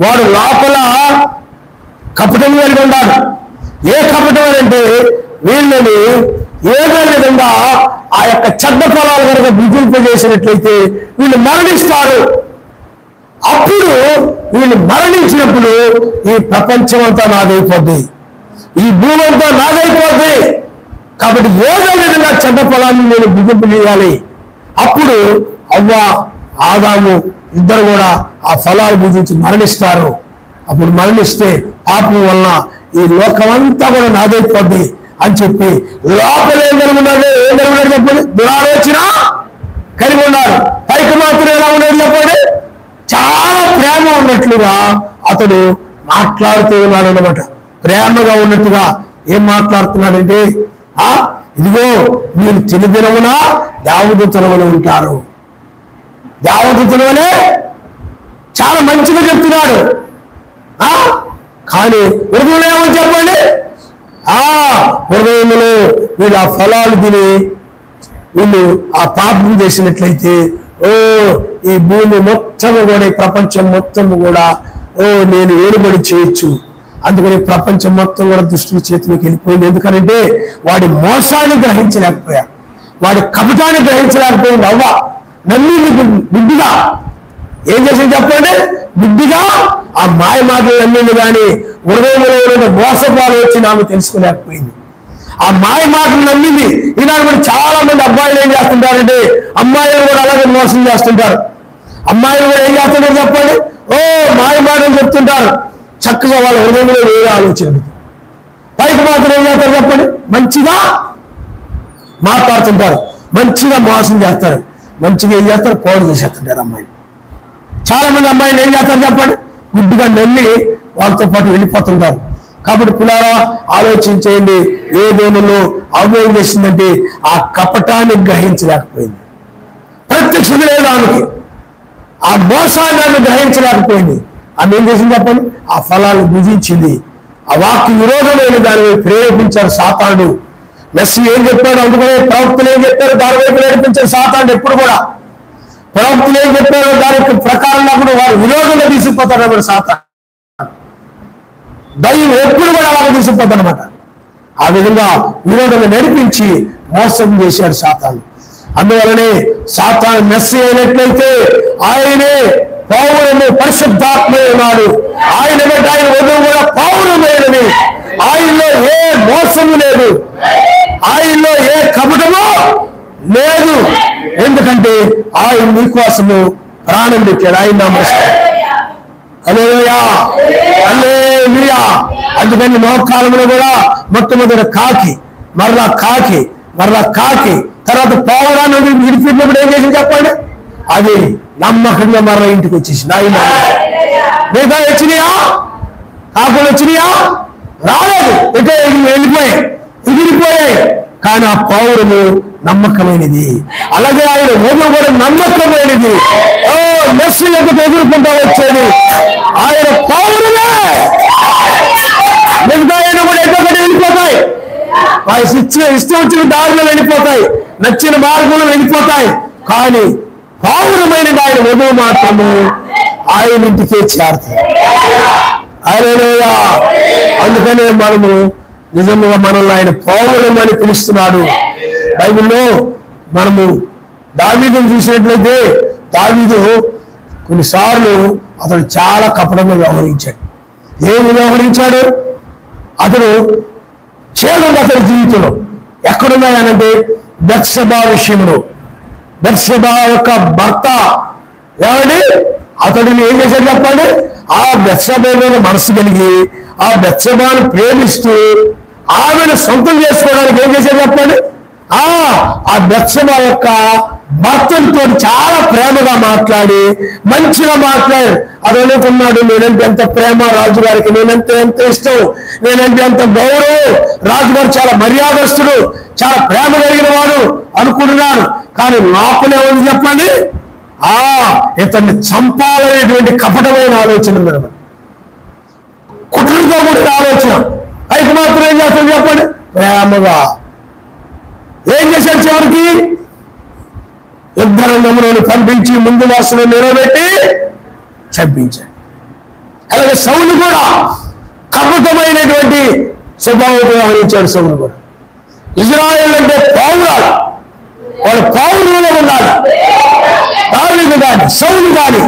వాడు లోపల కపటం కలిగి ఉన్నాడు. ఏ కపటం అంటే వీళ్ళని ఏదో విధంగా ఆ యొక్క చెడ్డ ఫలాలు కనుక భుజింపజేసినట్లయితే వీళ్ళు మరణిస్తారు. అప్పుడు వీళ్ళు మరణించినప్పుడు ఈ ప్రపంచం అంతా నాదైపోద్ది, ఈ భూమి అంతా నాదైపోద్ది. కాబట్టి ఏదో విధంగా చెడ్డ ఫలాన్ని నేను భుజింపజేయాలి. అప్పుడు అవ్వ ఆదాము ఇద్దరు కూడా ఆ ఫలాలు భుజించి మరణిస్తారు. అప్పుడు మరణిస్తే పాపం వలన ఈ లోకమంతా కూడా నాదైపోద్ది అని చెప్పి లోపల ఏం జరుగుతున్నాడు చెప్పండి, దురాలోచన కలిగి ఉన్నారు. పైకి మాత్రం ఎలా ఉండేది చెప్పండి, చాలా ప్రేమ ఉన్నట్లుగా అతడు మాట్లాడుతూ ఉన్నాడు అన్నమాట. ప్రేమగా ఉన్నట్టుగా ఏం మాట్లాడుతున్నాడంటే, ఇదిగో మీరు తినదినమున దేవదూతలవలే ఉంటారు. దేవదూతలవలే చాలా మంచిగా చెప్తున్నాడు. కానీ హృదయంలో ఏమని చెప్పండి, హృదయంలో వీళ్ళు ఆ ఫలాలు తిని వీళ్ళు ఆ పాపం చేసినట్లయితే ఈ భూమి మొత్తం కూడా, ఈ ప్రపంచం మొత్తం కూడా నేను ఏలుబడి చేయొచ్చు. అందుకని ప్రపంచం మొత్తం కూడా దుష్టుల చేతిలోకి వెళ్ళిపోయింది. ఎందుకంటే వాడి మోసాన్ని గ్రహించలేకపోయాడు, వాడి కపటాన్ని గ్రహించలేకపోయింది. అవ్వ నమ్మింది బుద్ధిగా. ఏం చేసింది చెప్పండి, బుద్ధిగా ఆ మాయ మాటలు నమ్మింది. కానీ హృదయంలో మోసపాలు వచ్చి ఆమె తెలుసుకోలేకపోయింది. ఆ మాయ మాటలు నమ్మింది. ఈనాడు కూడా చాలా మంది అబ్బాయిలు ఏం చేస్తుంటారంటే, అమ్మాయిలు కూడా అలాగే మోసం చేస్తుంటారు. అమ్మాయిలు కూడా ఏం చేస్తుంటారు చెప్పండి, మాయ మాటలు చెప్తుంటారు. చక్కగా వాళ్ళ హృదయంలో వేరే ఆలోచన. పైకి మాత్రం ఏం చేస్తారు చెప్పండి, మంచిగా మాట్లాడుతుంటారు, మంచిగా మోసం చేస్తారు, మంచిగా ఏం చేస్తారు, పోడు చేసేస్తుంటారు అమ్మాయిలు. చాలా మంది అమ్మాయిలు ఏం చేస్తారు చెప్పండి, గుడ్డుగా నమ్మి వాళ్ళతో పాటు వెళ్ళిపోతుంటారు. కాబట్టి పిల్లరా ఆలోచించేయండి, ఏ దేవునిలో అవమానం చేసిందంటే ఆ కపటాన్ని గ్రహించలేకపోయింది. ప్రత్యక్షత లేదు ఆమెకి, ఆ మోసాన్ని గ్రహించలేకపోయింది. ఆమె ఏం చేసింది చెప్పండి, ఆ ఫలాన్ని భుజించింది. ఆ వాక్య విరోధమైన దానిని ప్రేరేపించారు సాతానుడు. మెస్సీ ఏం చెప్పాడు, అందుకనే ప్రవక్తలు ఏం చెప్పారు దాని వైపు ప్రేరేపించారు సాతానుడు. ఎప్పుడు కూడా ప్రవక్తలు ఏం చెప్పారో దానికి ప్రకారంగా కూడా వారు విరోధంగా తీసుకుపోతారు అన్నమాట. సాతాను దయ్యం ఎప్పుడు కూడా అలాగే తీసుకుపోతాడు అనమాట. ఆ విధంగా విరోధంగా నడిపించి మోసం చేశాడు సాతాను. అందువలనే సాతాను మెస్సీ అయినట్లయితే ఆయనే పౌరుని పరిశుద్ధాత్మే ఉన్నాడు. ఆయన ఆయన వధువు కూడా పౌరుమైనది. ఆయనలో ఏ మోసము లేదు, ఆయనలో ఏ కపటము లేదు. ఎందుకంటే ఆయన నీ కోసము ప్రాణం పెట్టాడు. ఆయన నమస్కారం. హల్లెలూయా, హల్లెలూయా. అందుకని నోకాలంలో కూడా మొట్టమొదటి కాకి, మరలా కాకి, మరలా కాకి, తర్వాత పౌరాన్ని విడిపినప్పుడు ఏం చేసింది చెప్పండి, అది నమ్మకంగా మరలా ఇంటికి వచ్చేసింది. ఆయన మిగతా వచ్చినాయా, కాకులు వచ్చినాయా, రాలేదు, ఎటే వెళ్ళిపోయాయి, ఎగిరిపోయాయి. కానీ ఆ పౌరము నమ్మకమైనది. అలాగే ఆయన వధువు కూడా నమ్మకమైనది. మెస్సీ యొక్క ఎదుర్కొంటా వచ్చేది ఆయన పౌరులే. మిగతా ఆయన కూడా ఎక్కడికి వెళ్ళిపోతాయి, ఇష్టం వచ్చిన దారిలో వెళ్ళిపోతాయి, నచ్చిన మార్గంలో వెళ్ళిపోతాయి. కానీ పౌరమైన ఆయన వధువు మాత్రము ఆయన ఇంటికే చేరుతుంది. హల్లెలూయా. అందుకనే మనము నిజంగా మనల్ని ఆయన పౌరులమని పిలుస్తున్నాడు. బైబిల్లో మనము దావీదును చూసినట్లయితే దావీదు కొన్నిసార్లు అతడు చాలా కపటంగా వ్యవహరించాడు. ఏమి వ్యవహరించాడు? అతడు చేదుంది అతని జీవితంలో. ఎక్కడున్నాయనంటే బెత్షెబా విషయంలో. బెత్షెబా యొక్క భర్త ఏమండి అతడిని ఏం చేశాడు చెప్పండి? ఆ బెత్షెబా మీద మనసు కలిగి ఆ బెత్షెబాను ప్రేమిస్తూ ఆమెను సొంతం చేసుకోవడానికి ఏం చేశాడు చెప్పండి? ఆ బెత్షెబా యొక్క భర్తలతో చాలా ప్రేమగా మాట్లాడి మంచిగా మాట్లాడి అది అనుకున్నాడు, నేనంటే ఎంత ప్రేమ రాజుగారికి, నేనంటే ఎంత ఇష్టం, నేనంటే ఎంత గౌరవం, రాజుగారు చాలా మర్యాదస్తుడు, చాలా ప్రేమ కలిగిన వాడు అనుకుంటున్నాను. కానీ లోపలే ఉంది చెప్పండి, ఇతన్ని చంపాలనేటువంటి కపటమైన ఆలోచన మీద, కుట్రతో కూడిన ఆలోచన. అయితే మాత్రం ఏం చేస్తాడు చెప్పండి? ప్రేమగా ఏం చేశాడు? చివరికి యుద్ధరంగంలోని పంపించి ముందు వాసన నిలబెట్టి చంపించాడు. అలాగే సౌలు కూడా కపటమైనటువంటి స్వభావం వ్యవహరించాడు. సౌలు కూడా ఇజ్రాయేల్ అంటే పౌరాలు, వాడు పౌరులే ఉండాలి. దావీదు కానీ సౌలు కానీ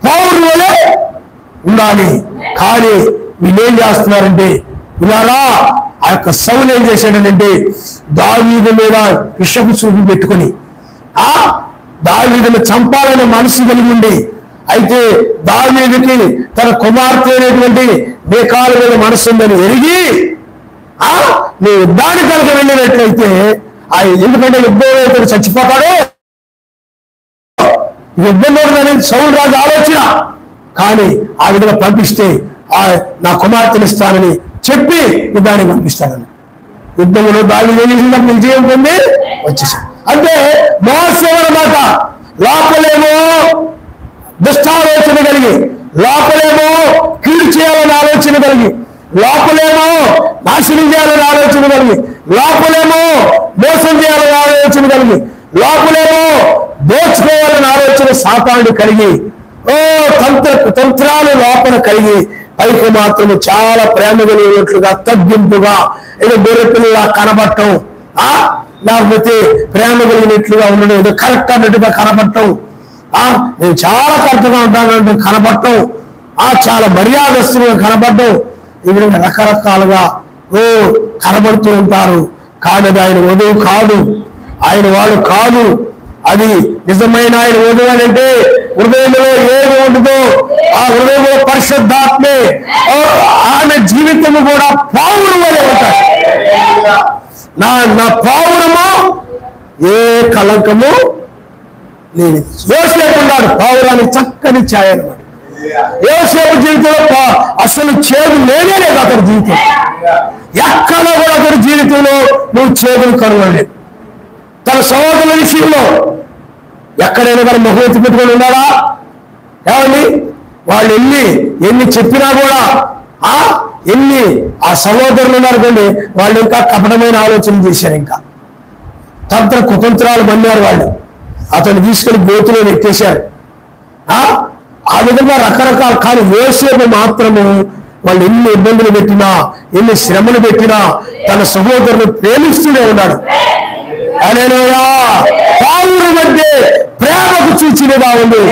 పౌరులే ఉండాలి. కానీ వీళ్ళేం చేస్తున్నారంటే ఇలారా ఆ యొక్క సౌలు ఏం చేశాడనంటే దావీదు మీద విషపు చూపు పెట్టుకుని దావీదును చంపాలనే మనసు కలిగి ఉండి, అయితే దావీదుకి తన కుమార్తె అయినటువంటి మీకాలు మీద మనసు ఉందని ఎరిగి నీ యుద్ధానికి కనుక వెళ్ళినట్లయితే ఎందుకంటే యుద్ధంలో ఇతడు చచ్చిపోతాడు, యుద్ధంలో అనేది సౌలు రాజు ఆలోచన. కానీ ఆ విధంగా పంపిస్తే నా కుమార్తెని ఇస్తానని చెప్పి యుద్ధానికి పంపిస్తానని యుద్ధంలో దావీదు చేసినప్పుడు విజయం పొంది వచ్చేసాడు. అంటే మోసం అన్నమాట. లోపలేమో దుష్టాలోచన కలిగి, లోపలేమో కీడు చేయాలని ఆలోచన కలిగి, లోపలేమో నాశనం చేయాలని ఆలోచన కలిగి, లోపలేమో మోసం చేయాలని ఆలోచన కలిగి, లోపలేమో దోచుకోవాలని ఆలోచన సాతానుడు కలిగి, తంత్రాలు లోపల కలిగి, పైకి మాత్రము చాలా ప్రేమ కలిగినట్లుగా తగ్గింపుగా ఏదో బెరపిల్లా కనబడటం, లేకపోతే ప్రేమ కలిగినట్లుగా ఉండడం, ఏదో కరెక్ట్ అన్నట్టుగా కనబడటం, నేను చాలా కరెక్ట్గా ఉంటానంటే కనబడటం, చాలా మర్యాదస్తులుగా కనబడటం, ఈ విధంగా రకరకాలుగా కనబడుతూ ఉంటారు. కానీ అది ఆయన వధువు కాదు, ఆయన వాడు కాదు. అది నిజమైన ఆయన వధువు అని అంటే హృదయంలో ఏది ఉంటుందో ఆ హృదయంలో పరిశుద్ధాత్మే, ఆమె జీవితము కూడా పౌరులు వలె ఉంటాయి. నా పౌరము ఏ కలంకము లేని యోసేపు ఉన్నాడు. పౌరానికి చక్కని ఛాయ అన్నమాట. యోసేపు జీవితంలో అసలు చేదు లేనే లేదు. అతని జీవితం ఎక్కడ కూడా అతని జీవితంలో నువ్వు చేదును కనుగొనలేదు. తన సహోదరుల విషయంలో ఎక్కడైనా కానీ మొహమెత్తి పెట్టుకొని ఉన్నాడా? ఏమండి వాళ్ళు ఎన్ని చెప్పినా కూడా ఎన్ని ఆ సహోదరులు ఉన్నారనుకోండి, వాళ్ళు ఇంకా కపటమైన ఆలోచన చేశారు, ఇంకా తంత్ర కుతంత్రాలు పన్నారు. వాళ్ళు అతను తీసుకెళ్లి గోతులో నెట్టేశారు. ఆ విధంగా రకరకాల. కానీ యోసేపు మాత్రము వాళ్ళు ఎన్ని ఇబ్బందులు పెట్టినా, ఎన్ని శ్రమలు పెట్టినా తన సహోదరుని ప్రేమిస్తూనే ఉన్నాడు. హల్లెలూయా. పౌరం అంటే ప్రేమకు సూచనగా ఉంది,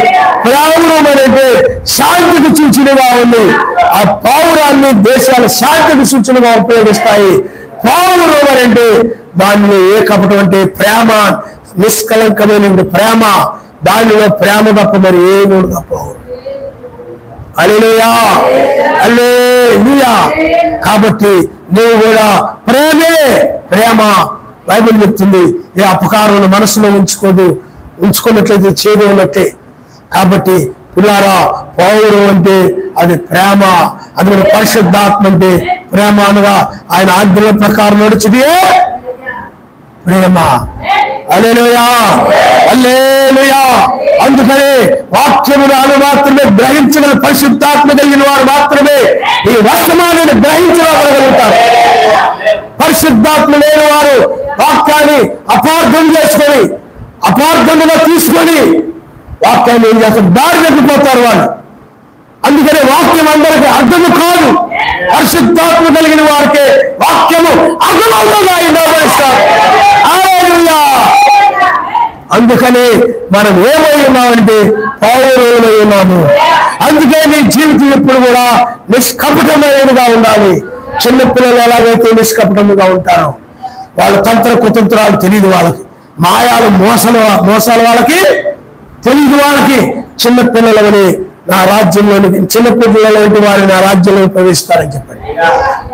పౌరం అంటే శాంతికి సూచనగా ఉంది. ఆ పౌరాన్ని దేశాల శాంతికి సూచనగా ఉపయోగిస్తాయి. పౌరం అంటే దానిలో ఏ కపటం అంటే ప్రేమ, నిష్కలంకమైన ప్రేమ, దానిలో ప్రేమ తప్ప మరి ఏమి ఉండదు. పౌరం. హల్లెలూయా, హల్లెలూయా. కాబట్టి నువ్వు కూడా ప్రేమ. బైబిల్ చెప్తుంది ఏ అపకారం మనసులో ఉంచుకున్నట్లయితే చేదు ఉన్నట్టే. కాబట్టి పిల్లారా, పౌరం అంటే అది ప్రేమ, అది పరిశుద్ధాత్మ అంటే ప్రేమ అనగా ఆయన ఆజ్ఞల ప్రకారం నడుచుది ప్రేమ. హల్లెలూయా, హల్లెలూయా. అందుకని వాక్యమును మాత్రమే గ్రహించగల పరిశుద్ధాత్మ కలిగిన వారు మాత్రమే ఈ వర్తమానాన్ని గ్రహించగలుగుతారు. పరిశుద్ధాత్మ లేని వారు వాక్యాన్ని అపార్థం చేసుకొని, అపార్థంగా తీసుకొని వాక్యాన్ని ఏం చేస్తారు? దారి తప్పిపోతారు వాళ్ళు. అందుకనే వాక్యం అందరికీ అర్థము కాదు. పరిశుద్ధాత్మ కలిగిన వారికి వాక్యము అర్థమవుతుందా? హల్లెలూయా. అందుకని మనం ఏమై ఉన్నామంటే పౌరులమై ఉన్నాము. అందుకే నీ జీవితం ఎప్పుడు కూడా నిష్కపటమైనదిగా ఉండాలి. చిన్నపిల్లలు ఎలాగైతే నిష్కపటముగా ఉంటారో, వాళ్ళ తంత్ర కుతంత్రాలు తెలియదు, వాళ్ళకి మాయాలు మోసాలు వాళ్ళకి తెలియదు. వాళ్ళకి చిన్నపిల్లలని నా రాజ్యంలోని చిన్నపిల్లల వంటి వారు నా రాజ్యంలో ప్రవేశిస్తారని చెప్పండి.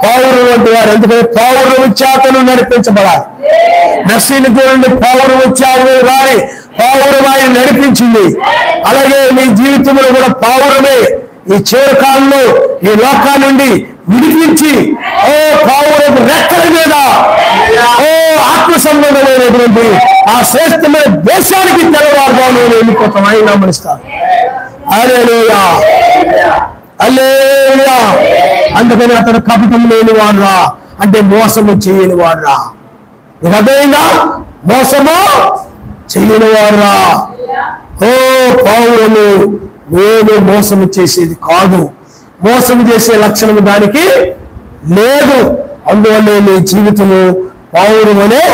పౌరులు వంటి వారు, ఎందుకంటే పౌరుల ఉచ్చాతను నడిపించబడాలి. నర్సీని చూడండి, పౌరుల ఉచ్చాతను వారి పౌరు వారిని నడిపించింది. అలాగే మీ జీవితంలో కూడా పౌరమే ఈ చివరి కాలంలో ఈ లోకాల నుండి విడిపించి పౌరులకు రెక్కల మీద ఆత్మ సంబంధమైనటువంటి ఆ శ్రేష్టమైన దేశానికి తెల్లవారుగాను వెళ్ళిపోతాం. ఆయన నమ్మనిస్తాను. హల్లెలూయా, హల్లెలూయా. అందుకని అతను కపటం లేని వాడురా, అంటే మోసము చేయని వాడురా. నీకు అర్థమైందా? మోసము చేయని వాడురా. పౌరులు నేను మోసము చేసేది కాదు, మోసం చేసే లక్షణము దానికి లేదు. అందువల్ల నీ జీవితము పౌరులనే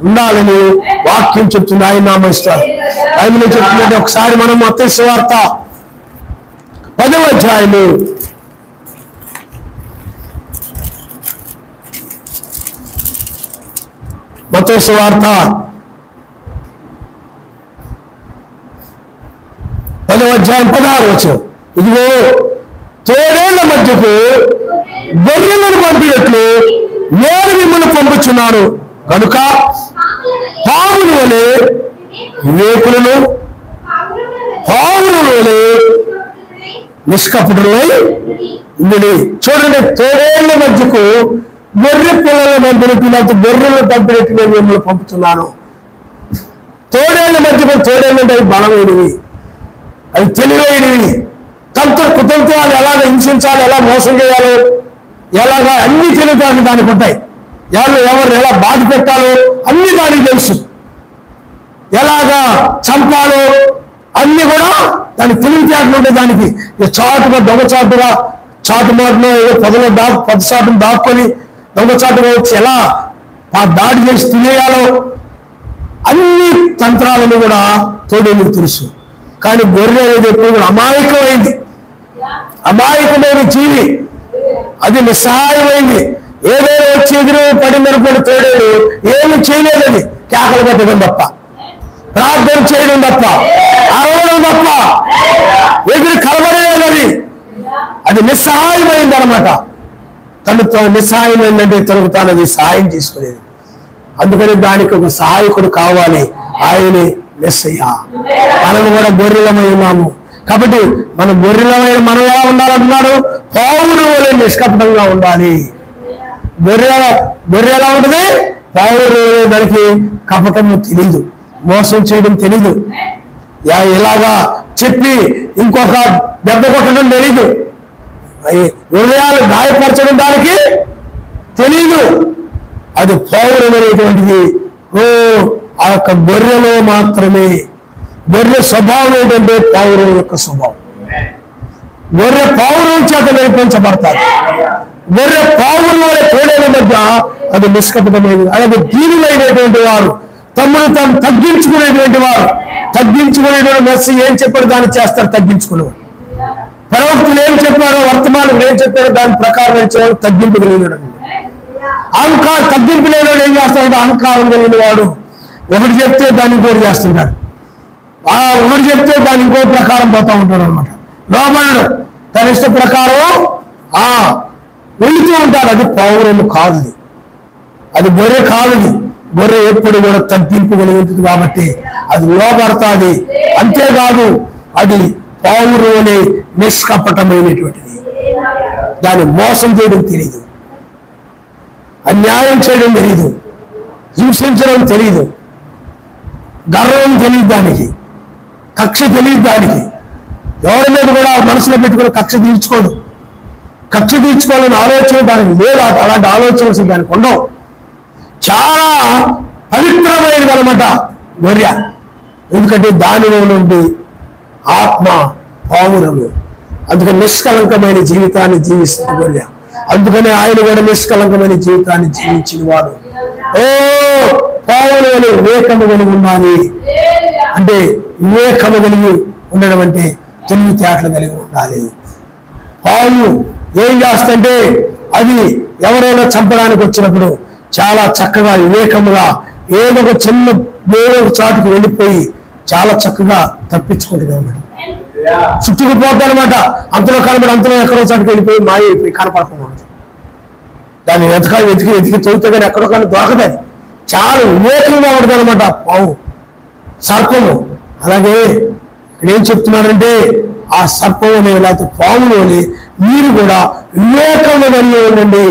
ఉండాలని వాక్యం చెప్తుంది. ఆయన నామస్తారు. బైబిల్ చెప్తున్నట్టు ఒకసారి మనం మత్తయి సువార్త 10వ అధ్యాయము మత్తయి సువార్త 10వ అధ్యాయం 16వ వచనం. ఇదిగో తోడేళ్ల మధ్యకు గొర్రెలను పంపినట్లు నేను మిమ్మల్ని పంపుచున్నాను కనుక పాముల వలె వివేకులను పాముల వలె నిష్కపటులై ఉండి. చూడండి, తోడేళ్ల మధ్యకు గొర్రె పిల్లల పంపినట్టు గొర్రెలను పంపినట్టు నేను మిమ్మల్ని పంపుతున్నాను. తోడేళ్ల మధ్యకు తోడేళ్ళంటే అవి బలమైనవి, అవి తెలివైనవి. తంత్ర కుతంత్రాలు ఎలాగ హింసించాలి, ఎలా మోసం చేయాలో, ఎలాగా అన్ని తెలివితేటలు దానికి ఉంటాయి. ఎవరు ఎలా బాధ పెట్టాలో అన్ని దానికి తెలుసు. ఎలాగా చంపాలో అన్ని కూడా దానికి తెలివితేటలు ఉంటాయి. దానికి చాటుగా దొంగచాటుగా చాటుమాటులో ఏదో పొదచాటును దాక్కొని దొంగచాటుగా వచ్చి ఎలా దాడి చేసి తినేయాలో అన్ని తంత్రాలను కూడా తోడేళ్ళకి తెలుసు. కానీ గొర్రె అనేది ఎప్పుడు కూడా అమాయకమైంది, అమాయకమైన జీవి. అది నిస్సహాయమైంది. ఏదైనా వచ్చి ఎదురు పడిందనుకోండి, తోడేడు ఏమి చేయలేదని కేకలు పెట్టడం తప్ప, ప్రార్థన చేయడం తప్ప, అరవడం తప్ప ఎదురు కలవడలేదని. అది నిస్సహాయమైంది అనమాట. తనతో నిస్సహాయమైందంటే తనకు తానది సహాయం చేసుకునేది. అందుకని దానికి ఒక సహాయకుడు కావాలి, ఆయనే మెస్సయ్య. మనము కూడా గొర్రెలమై ఉన్నాము కాబట్టి మన గొర్రెలమైన మనం ఎలా ఉండాలంటున్నాడు? పౌరుల వలె నిష్కపటంగా ఉండాలి. గొర్రె ఎలా ఉంటుంది? పౌరులు దానికి కపటము తెలీదు, మోసం చేయడం తెలీదు, ఇలాగా చెప్పి ఇంకొక దెబ్బ కొట్టడం తెలీదు, హృదయాలు గాయపరచడం దానికి తెలీదు. అది పౌరులు అనేటువంటిది ఆ యొక్క గొర్రెలో మాత్రమే. గొర్రె స్వభావం ఏంటంటే పౌరుల యొక్క స్వభావం. గొర్రె పౌరుల చేత నేర్పించబడతారు. గొర్రె పౌరుల వల్ల తోడేల మధ్య అది నిష్కపటమైనది. అలాగే దీనులైనటువంటి వారు, తమ్ముడు తాను తగ్గించుకునేటువంటి వారు, తగ్గించుకునేటువంటి మెస్సి ఏం చెప్పారు దాన్ని చేస్తారు. తగ్గించుకునేవారు ప్రవక్తలు ఏం చెప్పారో, వర్తమానం ఏం చెప్పారో దాని ప్రకారం ఇచ్చేవాడు తగ్గింపు కలిగిన అహంకారం. తగ్గింపు లేనివాడు ఏం చేస్తాడు? అహంకారం కలిగిన వాడు ఒకటి చెప్తే దాన్ని ఇంకోటి చేస్తుంటాడు, ఒకటి చెప్తే దాన్ని ఇంకో ప్రకారం పోతా ఉంటాడు అనమాట. లోబడడు, తన ఇష్ట ప్రకారం వెళుతూ ఉంటాడు. అది పౌరులు కాదు, అది గొర్రె కాదు. గొర్రె ఎప్పుడు కూడా తగ్గింపు కలిగి కాబట్టి అది లోబడతాది. అంతేకాదు అది పౌరులు అనే నిష్కపటమైనటువంటిది. దాన్ని మోసం చేయడం తెలియదు, అన్యాయం చేయడం తెలియదు, హింసించడం తెలియదు, గర్వం తెలియదు, దానికి కక్ష తెలియదు. దానికి ఎవరి మీద కూడా మనసులో పెట్టుకుని కక్ష తీర్చుకోదు. కక్ష తీర్చుకోవాలని ఆలోచన దానికి లేదు. అలాంటి ఆలోచనలు దానికి ఉండవు. చాలా పవిత్రమైనది అనమాట గొర్రె. ఎందుకంటే దానిలో నుండి ఆత్మ పౌరులు. అందుకని నిష్కలంకమైన జీవితాన్ని జీవిస్తుంది గొర్రె. అందుకని ఆయన కూడా నిష్కలంకమైన జీవితాన్ని జీవించిన వాడు. పౌలు వలె వివేకము కలిగి ఉండాలి. అంటే వివేకము కలిగి ఉండడం అంటే తెలివితేటలు కలిగి ఉండాలి. పౌలు ఏం చేస్తుంటే అది ఎవరైనా చంపడానికి వచ్చినప్పుడు చాలా చక్కగా వివేకముగా ఏదో ఒక చిన్న వేరే చాటుకు వెళ్ళిపోయి చాలా చక్కగా తప్పించుకుంటూ ఉన్నాడు. చుట్టుకుపోతానమాట, అంతలో కనబడి అంతలో ఎక్కడో చాటుకు వెళ్ళిపోయి మాయ అయిపోయి కనపడకుండా దాన్ని వెతికి తొలితే కానీ ఎక్కడో కానీ దొరకదని చాలా వివేకంగా ఉండదు అనమాట పావు సర్పము. అలాగే ఇక్కడ ఏం చెప్తున్నారంటే ఆ సర్పము లేకపోతే పావులోని మీరు కూడా వివేకంగా కలిగి ఉండండి,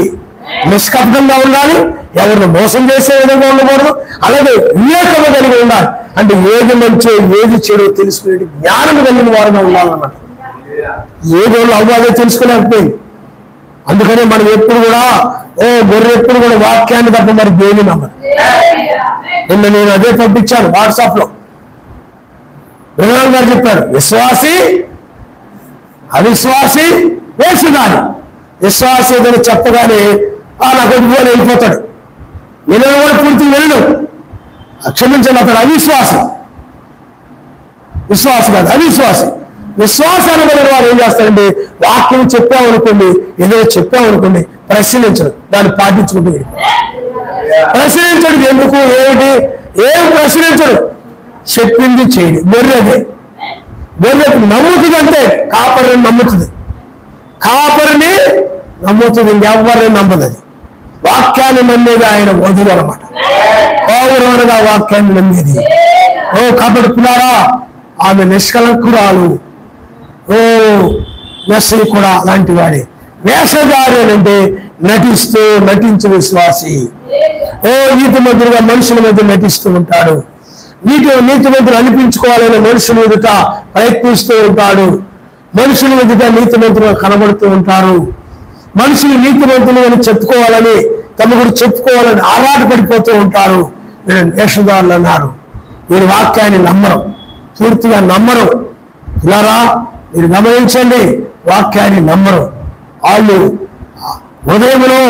నిష్కపటంగా ఉండాలి, ఎవరిని మోసం చేసే విధంగా ఉండకూడదు, అలాగే వివేకంగా కలిగి ఉండాలి. అంటే ఏది మంచో ఏది చెడు తెలుసుకునే జ్ఞానం కలిగిన వారుగా ఉండాలన్నమాట. ఏదో అవ్వాలో తెలుసుకోలేకపోయింది. అందుకనే మనం ఎప్పుడు కూడా ఎప్పుడు కూడా వాక్యాన్ని తప్ప మరి దేని నమ్మరు. నిన్న నేను అదే పంపించాను వాట్సాప్ లో. బ్రహ్మం గారు చెప్పారు, విశ్వాసి అవిశ్వాసి వేసుదాని. విశ్వాసి ఏదైనా చెప్పగానే నాకు ఒడిపోని వెళ్ళిపోతాడు, నేను కూడా పూర్తిగా వెళ్ళడు. క్షమించాలి, అతడు అవిశ్వాసం. విశ్వాసం కాదు, అవిశ్వాసం. విశ్వాసాన్ని కలిగిన వారు ఏం చేస్తారంటే వాక్యం చెప్పామనుకోండి, ఏదో చెప్పామనుకోండి ప్రశ్నించడు, దాన్ని పాటించుకుంటూ ప్రశ్నించడు. ఎందుకు ఏమిటి ఏం ప్రశ్నించడు, చెప్పింది చేయడు. గొర్రెది నమ్ముతుంది, అంటే కాపరిని నమ్ముతుంది, కాపరిని నమ్ముతుంది, ఇంకెవ్వరిని నమ్మదు. అది వాక్యాన్ని నమ్మేది ఆయన వధువు అనమాట. పౌరవనగా వాక్యాన్ని నమ్మేది. కాబట్టి పిల్లారా, ఆమె నిష్కలంకురాలు. మెస్సీ కూడా అలాంటి వాడే. వేషధారి అంటే నటించు విశ్వాసి. నీతిమంతులుగా మనుషుల మధ్య నటిస్తూ ఉంటాడు. నీతిమంతులు అనిపించుకోవాలని మనుషుల ఎదుట ప్రయత్నిస్తూ ఉంటాడు. మనుషుల ఎదుట నీతిమంతులుగా కనబడుతూ ఉంటారు. మనుషులు నీతిమంతులు అని చెప్పుకోవాలని తమ గురించి చెప్పుకోవాలని ఆరాటపడిపోతూ ఉంటారు. వీళ్ళు వేషధారులు అన్నారు. వీరి వాక్యాన్ని నమ్మరు, పూర్తిగా నమ్మరు. ఇలారా మీరు గమనించండి, వాక్యాన్ని నమ్మరు. వాళ్ళు హృదయంలో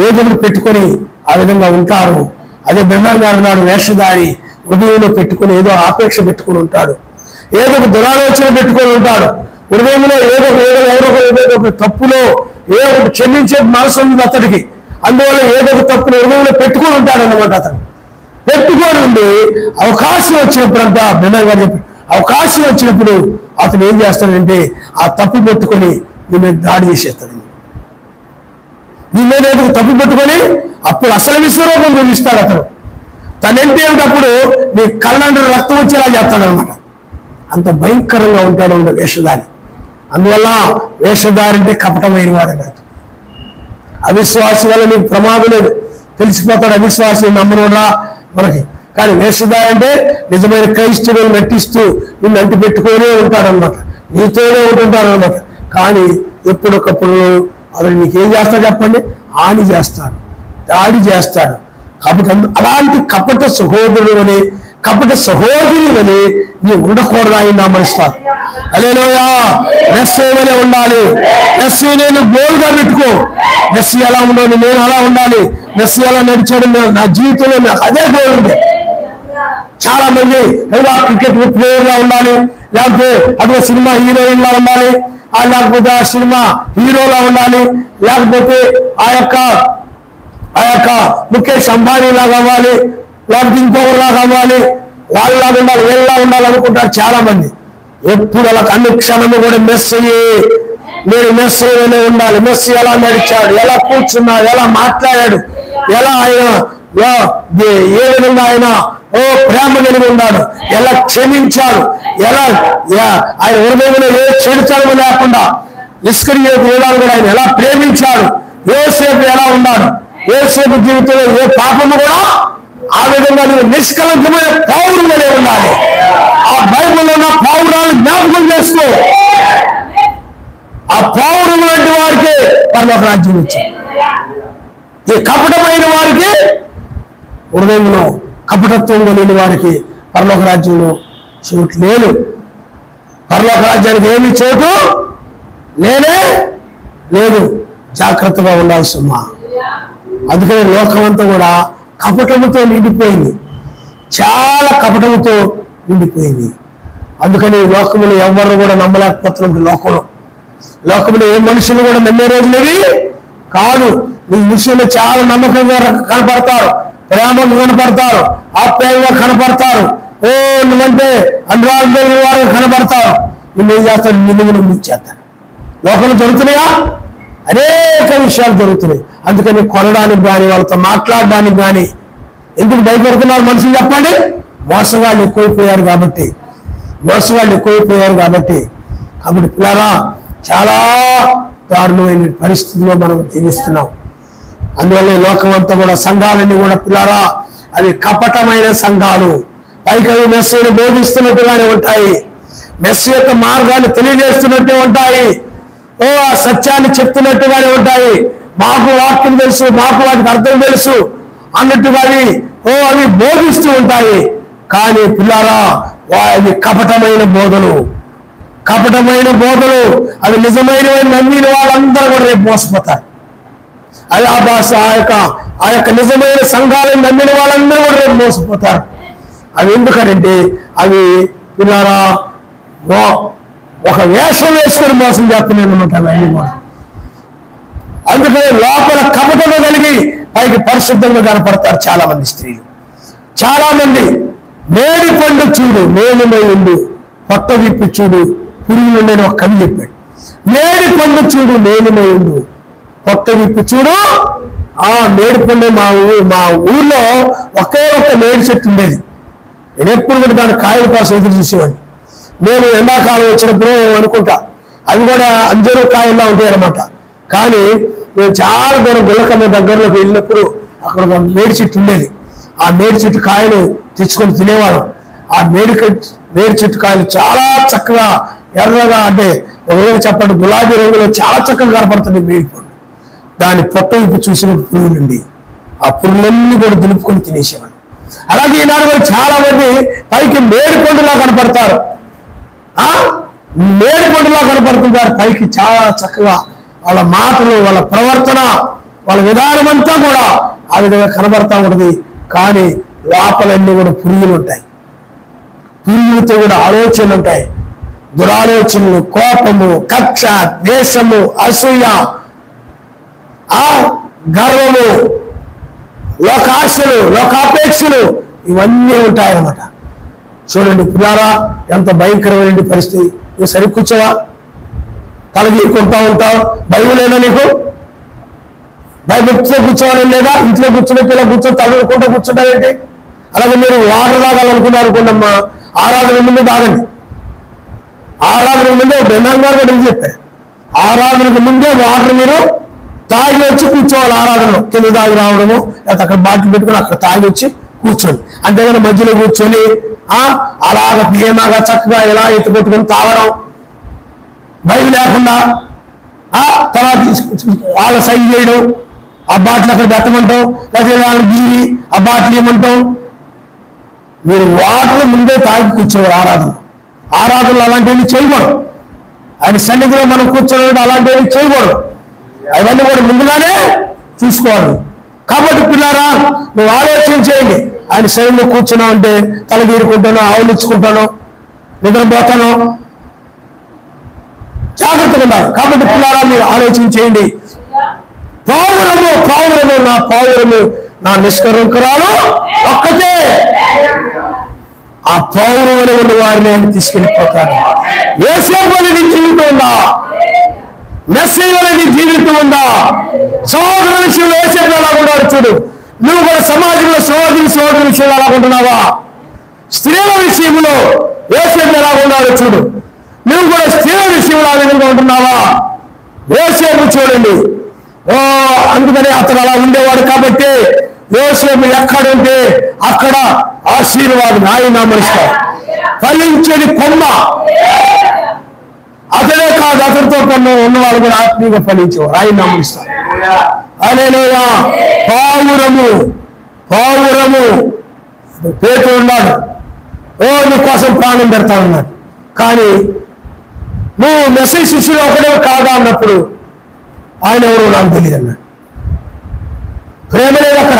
ఏదో పెట్టుకొని ఆ విధంగా ఉంటారు. అదే బ్రహ్మం గారు అన్నాడు, వేషధారి హృదయంలో పెట్టుకుని ఏదో ఆపేక్ష పెట్టుకుని ఉంటాడు, ఏదో ఒక దురాలోచన పెట్టుకొని ఉంటాడు. హృదయంలో ఏదో ఒక తప్పులో ఏదో ఒకటి చెల్లించే మనసు ఉంది అతడికి. అందువల్ల ఏదో ఒక తప్పును హృదయంలో పెట్టుకొని ఉంటాడు అన్నమాట. అతను పెట్టుకొని ఉండి అవకాశం వచ్చినప్పుడు అంతా బ్రహ్మం గారు చెప్పి అవకాశం వచ్చినప్పుడు అతను ఏం చేస్తాడంటే ఆ తప్పు పెట్టుకొని నీ మీద దాడి చేసేస్తాడు. నీ మీద ఏదో తప్పు పెట్టుకొని అప్పుడు అసలు విశ్వరూపం చూపిస్తాడు అతను. తనంటే ఏమిటప్పుడు నీ కళ్ళంటే రక్తం వచ్చేలా చేస్తాడు అనమాట. అంత భయంకరంగా ఉంటాడు వేషధారి. అందువల్ల వేషధారి అంటే కపటమైన వాడు కాదు. అవిశ్వాసి వల్ల నీకు ప్రమాదం లేదు, తెలిసిపోతాడు. అవిశ్వాసి నమ్మనురా మనకి. కానీ వేషధారి అంటే నిజమైన క్రైస్తవులు నటిస్తూ నిన్ను అంటి పెట్టుకునే ఉంటాడనమాట, నీతోనే ఉంటుంటాడు అనమాట. కానీ ఎప్పటికప్పుడు అతను నీకేం చేస్తాడు చెప్పండి, హాని చేస్తాడు, దాడి చేస్తాడు. కాబట్టి అలాంటి కపట సహోదరుడు అని కపట సహోదరి అని నీ ఉండకూడదు ఆయన నామనిస్తారు. హల్లెలూయా. మెస్సీ వలె ఉండాలి. మెస్సీ నేను గోల్గా పెట్టుకో. మెస్సీ ఎలా ఉండాలి, నేను అలా ఉండాలి. మెస్సీ ఎలా నడిచాడు, నా జీవితంలో నాకు అదే గోల్ ఉంది. చాలా మంది క్రికెట్ ప్లేయర్ లా ఉండాలి, లేకపోతే అదే సినిమా హీరోయిన్ లా ఉండాలి, లేకపోతే ఆ సినిమా హీరోలా ఉండాలి, లేకపోతే ఆ యొక్క ముఖేష్ అంబానీ లాగా అవ్వాలి, లేకపోతే ఇంకొకరిలా కావాలి, వాళ్ళలాగా ఉండాలి, వీళ్ళలా ఉండాలి అనుకుంటారు చాలా మంది. ఎప్పుడు అలా అన్ని క్షణము కూడా మెస్సీ, నేను మెస్సీలోనే ఉండాలి. మెస్సీ ఎలా నడిచాడు, ఎలా కూర్చున్నాడు, ఎలా మాట్లాడాడు, ఎలా ఆయన ఏ విధంగా ఆయన ప్రేమ కలిగి ఉన్నాడు, ఎలా క్షమించాడు, ఎలా ఆయన హృదయంలో ఏ చెడుతనము లేకుండా ఇస్కరియోతు యూదాను కూడా ఆయన ఎలా ప్రేమించాడు, యోసేపు ఎలా ఉన్నాడు, యోసేపు జీవితంలో ఏ పాపము కూడా ఆ విధంగా నువ్వు నిష్కలంకమైన పౌరులనే ఉండాలి. ఆ బైబిల్లో ఉన్న పౌరాలను జ్ఞాపకం చేసుకో. ఆ పౌరులు వంటి వారికి పరలోక రాజ్యం ఇచ్చారు. ఈ కపటమైన వారికి, హృదయంలో కపటత్వం కలిగిన వారికి పరలోక రాజ్యంలో చోటు లేదు. పరలోక రాజ్యానికి ఏమి చోటు లేనే లేదు. జాగ్రత్తగా ఉండాల్సి అమ్మా. అందుకని లోకమంతా కూడా కపటముతో నిండిపోయింది, చాలా కపటముతో నిండిపోయింది. అందుకని లోకములు ఎవరు కూడా నమ్మలేకపోతున్నారు. లోకములు ఏ మనుషులు కూడా నమ్మే రోజులేవి కాదు. ఈ విషయంలో చాలా నమ్మకంగా కనపడతారు, ప్రేమగా కనపడతారు, ఆప్యాయంగా కనపడతారు. ఓ నువ్వంటే అనురాగ వారు కనపడతారు. నువ్వు ఏం చేస్తాడు? నిన్ను నమ్మించేస్తాడు. లోకంలో దొరుకుతున్నాయా? అనేక విషయాలు దొరుకుతున్నాయి. అందుకని కొనడానికి కానీ, వాళ్ళతో మాట్లాడడానికి కానీ ఎందుకు భయపడుతున్నారు మనుషులు చెప్పండి? మోసగాళ్ళు ఎక్కువైపోయారు కాబట్టి. కాబట్టి పిల్లరా, చాలా దారుణమైన పరిస్థితుల్లో మనం జీవిస్తున్నాం. అందువల్ల లోకం అంతా కూడా సంఘాలన్నీ కూడా పిల్లరా అవి కపటమైన సంఘాలు. పైకి అవి మెస్సీని బోధిస్తున్నట్టుగానే ఉంటాయి, మెస్సీ యొక్క మార్గాన్ని తెలియజేస్తున్నట్టే ఉంటాయి, ఓ ఆ సత్యాన్ని చెప్తున్నట్టుగానే ఉంటాయి. మాకు వాక్యం తెలుసు, మాకు వాటికి అర్థం తెలుసు అన్నట్టుగా అవి బోధిస్తూ ఉంటాయి. కానీ పిల్లారా, అవి కపటమైన బోధలు. అవి నిజమైనవి నమ్మిన వాళ్ళందరూ కూడా రేపు మోసపోతారు. అది ఆ యొక్క నిజమైన సంఘాలను నమ్మిన వాళ్ళందరూ కూడా రేపు మోసపోతారు. అవి ఎందుకంటే అవి పిల్లారా ఒక వేషం వేసుకొని మోసం చేస్తున్నాయి అన్నమాట అవన్నీ కూడా. అందుకని లోపల కపటము కలిగి పైకి పరిశుద్ధంగా కనపడతారు చాలా మంది స్త్రీలు. చాలా మంది మేడి పండు చూడు మేలుమై ఉండు, పొట్ట విప్పి చూడు పురుగులు నేను ఒక కవి చెప్పాడు. మేడి పండు చూడు మేలుమై ఉండు, పొట్ట విప్పి చూడు. ఆ మేడి పండు మా ఊర్లో ఒకే ఒక్క మేడి చెట్టు ఉండేది. నేను ఎప్పుడు కూడా దాని కాయల కోసం ఎదురు చూసేవాడిని. నేను ఎండాకాలం వచ్చినప్పుడు అనుకుంటా అవి కూడా అంజూరు కాయల్లా ఉంటాయి అన్నమాట. కానీ నేను చాలా దూరం గుల్లకమ్మ దగ్గరలోకి వెళ్ళినప్పుడు అక్కడ ఒక మేడి చెట్టు ఉండేది. ఆ మేడి చెట్టు కాయలు తెచ్చుకొని తినేవాడు. ఆ మేడి చెట్టు కాయలు చాలా చక్కగా ఎర్రగా, అంటే ఒకవేళ చెప్పండి గులాబీ రంగులో చాలా చక్కగా కనపడుతుంది మేడి పండు. దాని పొట్ట ఇప్పుడు చూసిన పురుగులండి. ఆ పురుగులన్నీ కూడా దులుపుకొని తినేసేవాడు. అలాగే ఈనాడు కూడా చాలా మంది పైకి మేడి పండులా కనపడతారు, పైకి చాలా చక్కగా వాళ్ళ మాటలు, వాళ్ళ ప్రవర్తన, వాళ్ళ విధానం అంతా కూడా ఆ విధంగా కనబడతా ఉంటుంది. కానీ లోపలన్నీ కూడా పురుగులు ఉంటాయి. పురుగులతో కూడా ఆలోచనలు ఉంటాయి, దురాలోచనలు, కోపము, కక్ష, ద్వేషము, అసూయ, గర్వము, లోకాశలు, లోకాపేక్షలు ఇవన్నీ ఉంటాయన్నమాట. చూడండి పిల్లారా, ఎంత భయంకరమైన పరిస్థితి. నువ్వు సరి కూర్చోవా, తలగీరుకుంటా ఉంటావు, భయమేనా నీకు? భయభక్తితో కూర్చోవాలని లేదా? ఇంట్లో కూర్చున్నట్టు ఇలా కూర్చొని తలగొడుకుంటూ కూర్చుంటారేంటి? అలాగే మీరు వాటర్ తాగాలనుకున్నారు అనుకోండమ్మా, ఆరాధన ముందు తాగండి. ఆరాధన ముందే బ్రహ్మంగా కూడా చెప్పారు, ఆరాధనకు ముందే వాటర్ మీరు తాగి వచ్చి కూర్చోవాలి. ఆరాధనలో కింద తాగి రావడము, లేకపోతే అక్కడ బాటిల్ పెట్టుకుని అక్కడ తాగి వచ్చి కూర్చోండి. అంతేగాని మధ్యలో కూర్చొని అలాగ ప్రేమగా చక్కగా ఇలా ఎత్తుపెట్టుకుని తాగడం, భయం లేకుండా తర్వాత వాళ్ళ సైన్ చేయడం, ఆ బాటిల్ అక్కడ పెట్టమంటాం, లేకపోతే వాళ్ళని గీరి ఆ బాటిల్ ఏమంటాం. మీరు వాటర్ ముందే తాగి కూర్చోవాలి. ఆరాధనలు అలాంటివి చేయకూడదు. ఆయన సన్నిధిలో మనం కూర్చోవడం అలాంటివి చేయకూడదు. అవన్నీ కూడా ముందుగానే చూసుకోవాలి. కాబట్టి పిల్లారా, నువ్వు ఆలోచన చేయండి. ఆయన శైలిలో కూర్చున్నావు అంటే తలగీరుకుంటానో, ఆవులించుకుంటానో, నిద్రపోతానో, జాగ్రత్తగా ఉన్నారు. కాబట్టి పిల్లారా, మీరు ఆలోచన చేయండి. పావురము నా పావురము నా నిష్కరంకురాలు ఒక్కటే. ఆ పౌరులు ఉన్న వారిని ఆయన తీసుకెళ్ళిపోతాడు. యోసేపు నీ జీవితం ఉందా? మెస్సీయ నీ జీవితం ఉందా? సహోదరుల విషయంలో యోసేపు ఎలా ఉన్నాడు చూడు. నువ్వు కూడా సమాజంలో సహోదరు విషయంలో ఎలా ఉంటున్నావా? స్త్రీల విషయంలో యోసేపు ఎలా ఉన్నాడు చూడు. నువ్వు కూడా స్త్రీల విషయంలో ఆ విధంగా ఉంటున్నావా? యోసేపు చూడండి. అందుకని అతను అలా ఉండేవాడు. కాబట్టి యోసేపు ఎక్కడుంటే అక్కడ ఆశీర్వాదం ఆయన మనిషి ఫలించని కొమ్మ. అతనే కాదు, అతనితో కొన్న ఉన్నవాళ్ళు కూడా ఆత్మీయంగా ఫలించేవారు. ఆయన నమ్మిస్తారు. హల్లెలూయా. పావురము పేతురు ఉన్నాడు. నీ కోసం ప్రాణం పెడతా ఉన్నాడు. కానీ నువ్వు మెసేజ్ శిష్యులు ఒకడే కాదా అన్నప్పుడు ఆయన ఎవరో నాకు తెలియదు అన్నాడు. ప్రేమ లేదు అక్కడ.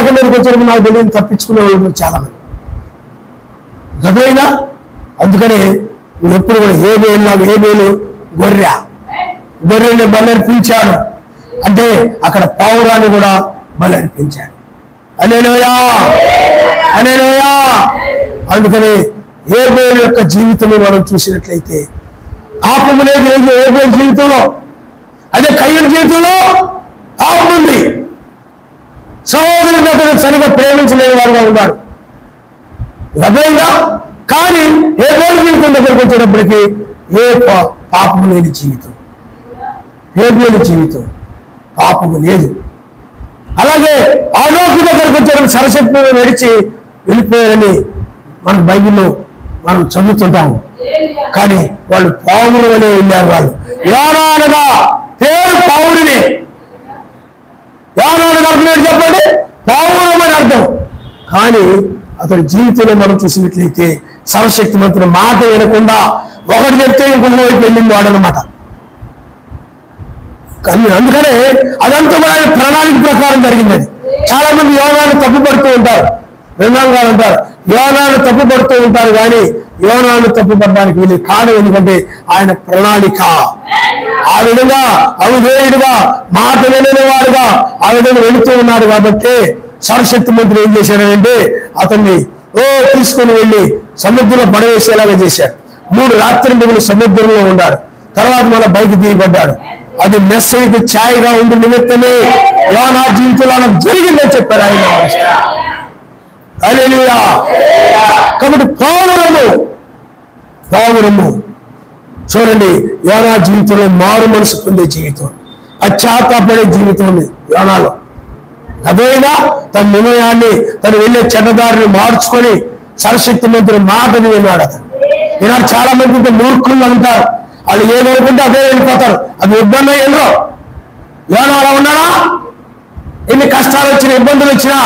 మేక మీదకి వచ్చేటప్పుడు నాకు తెలియదు తప్పించుకునే వాళ్ళు చాలా మంది గదైనా. అందుకనే ఎప్పుడు కూడా ఏబేలు గొర్రెని బలర్పించాడు అంటే అక్కడ పావురాన్ని కూడా బలర్పించాడు. హల్లెలూయా హల్లెలూయా. అందుకని ఏబేలు యొక్క జీవితంలో మనం చూసినట్లయితే పాపము లేదు ఏబేలు జీవితంలో, అదే కయ్యూను జీవితంలో పాపం ఉంది. సహోదరుని అతను సరిగా ప్రేమించలేని వారుగా ఉన్నాడు అర్థమైందా. కానీ ఏబేలు జీవితం దగ్గరకు వచ్చేటప్పటికి పాపము లేని జీవితం, ఏబేలు జీవితం పాపము లేదు. అలాగే ఆనోకు దగ్గరకు వచ్చేటప్పుడు సరస్వతిని నడిచి వెళ్ళిపోయారని మన బైబిల్లో మనం చదువుతుంటాము. కానీ వాళ్ళు పావులు అనే వెళ్ళారు. వాళ్ళు యోనానగా పేరు పావుడిని, యోనానగా అర్థం చెప్పండి, పావులమని అర్థం. కానీ అతని జీవితంలో మనం చూసినట్లయితే సర్వశక్తిమంతుని మాట వినకుండా ఒకటి చెప్తే ఇంకొక వైపు వెళ్ళింది వాడనమాట. కానీ అందుకనే అదంతా కూడా ఆయన ప్రణాళిక ప్రకారం జరిగింది. అది చాలా మంది యోనాను తప్పుపడుతూ ఉంటారు, విన్నాను అంటారు యోనాను తప్పుపడుతూ ఉంటారు. కానీ యోనాను తప్పుపడడానికి వీళ్ళు కారణం ఎందుకంటే ఆయన ప్రణాళిక. ఆ విధంగా అవిధేయుడుగా మాట వినవాడుగా ఆ విధంగా వెళుతూ ఉన్నాడు. కాబట్టి సర్వశక్తి మంత్రి ఏం చేశాడంటే అతన్ని తీసుకుని వెళ్ళి సముద్రంలో పడవేసేలాగా చేశాడు. 3 రాత్రులు సముద్రంలో ఉన్నాడు. తర్వాత మన బయట దిగబడ్డాడు. అది మెస్సైకి ఛాయగా ఉండి నిమిత్తమే యోనా జీవితంలో జరిగిందని చెప్పారు ఆయన. హల్లెలూయా. కాబట్టి పావురము చూడండి, యోనా జీవితంలో మారు మనసు పొందే జీవితం, పశ్చాత్తాపడే జీవితం ఉంది యోనాలో. అదేనా తన నిర్ణయాన్ని తను వెళ్ళే చెడ్డదారిని మార్చుకొని సర్వశక్తి మంత్రి మాటని విన్నాడు. అతను ఈనాడు చాలా మంది మూర్ఖులు అంటారు, వాళ్ళు ఏదనుకుంటే అదే వెళ్ళిపోతారు. అది ఇబ్బంది ఏందో. యోనా అలా ఉన్నాడా? ఎన్ని కష్టాలు వచ్చినా, ఇబ్బందులు వచ్చినా,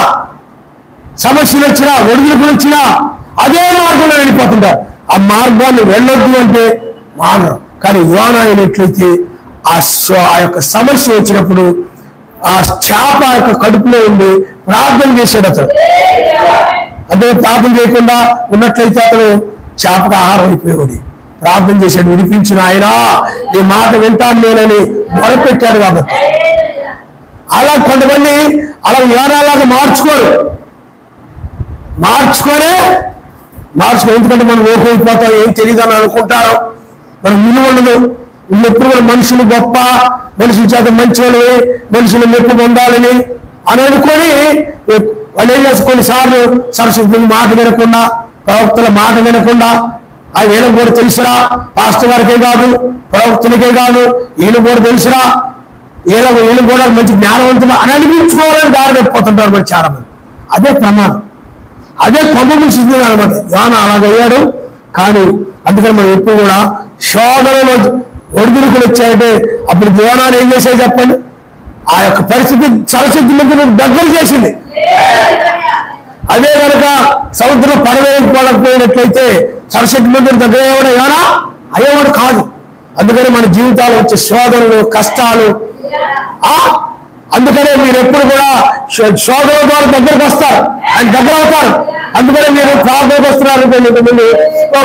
సమస్యలు వచ్చినా, ఒడిదుడుకులు వచ్చినా అదే మార్గంలో వెళ్ళిపోతుంటారు. ఆ మార్గాన్ని వెళ్ళొద్దు అంటే మానరు. కానీ యోనా అయినట్లయితే ఆ యొక్క సమస్య వచ్చినప్పుడు ఆ చేప యొక్క కడుపులో ఉండి ప్రార్థన చేశాడు. అతను అదే ప్రార్థన చేయకుండా ఉన్నట్లయితే అతను చేపకు ఆహారం అయిపోయేవాడు. ప్రార్థన చేశాడు, వినిపించిన ఆయన నీ మాట వింటాను నేనని మొదలుపెట్టాడు. కాబట్టి అలా కొంతమంది అలా యోనాలాగా మార్చుకోరు. ఎందుకంటే మనం ఓకైపోతాం, ఏం తెలియదని అనుకుంటారు. మనం విలువ ఉండదు. ఎప్పుడు కూడా మనుషులు గొప్ప, మనుషుల చేత మంచి వాళ్ళని, మనుషులు మెప్పు పొందాలని అని అనుకొని వాళ్ళు ఏం చేస్తారు, కొన్నిసార్లు సరస్వతి మాట వినకుండా, ప్రవక్తల మాట వినకుండా, ఆ వీళ్ళకి కూడా తెలుసురా, పాస్టర్ గారికే కాదు, ప్రవక్తలకే కాదు, వీళ్ళు కూడా తెలుసురా, వీళ్ళు కూడా మంచి జ్ఞానవంతులు అని అనిపించుకోవాలని దారి తప్పిపోతుంటారు మరి చాలా మంది. అదే ప్రమాదం, అదే కొంపము సిద్ధం అనమాట. యోనా అలాగయ్యాడు. కానీ అందుకని మనం ఎప్పుడు కూడా శోధనలో ఒడిదుడుకులు వచ్చాయంటే అప్పుడు యోనాను ఏం చేశాడు చెప్పండి? ఆ యొక్క పరిస్థితి సరస్వతి మంత్రి దగ్గర చేసింది. అదే కనుక సముద్రంలో పడవేయకపోయినట్లయితే సరస్వతి మంత్రి దగ్గర అయ్యేవాడు యోనా? అయ్యేవాడు కాదు. అందుకని మన జీవితాలు వచ్చే శోధనలు, కష్టాలు, అందుకనే మీరు ఎప్పుడు కూడా శోధన ద్వారా దగ్గరకు వస్తారు, ఆయన దగ్గర అవుతారు. అందుకనే మీరు ప్రార్థనకు వస్తున్నారు అనుకోండి.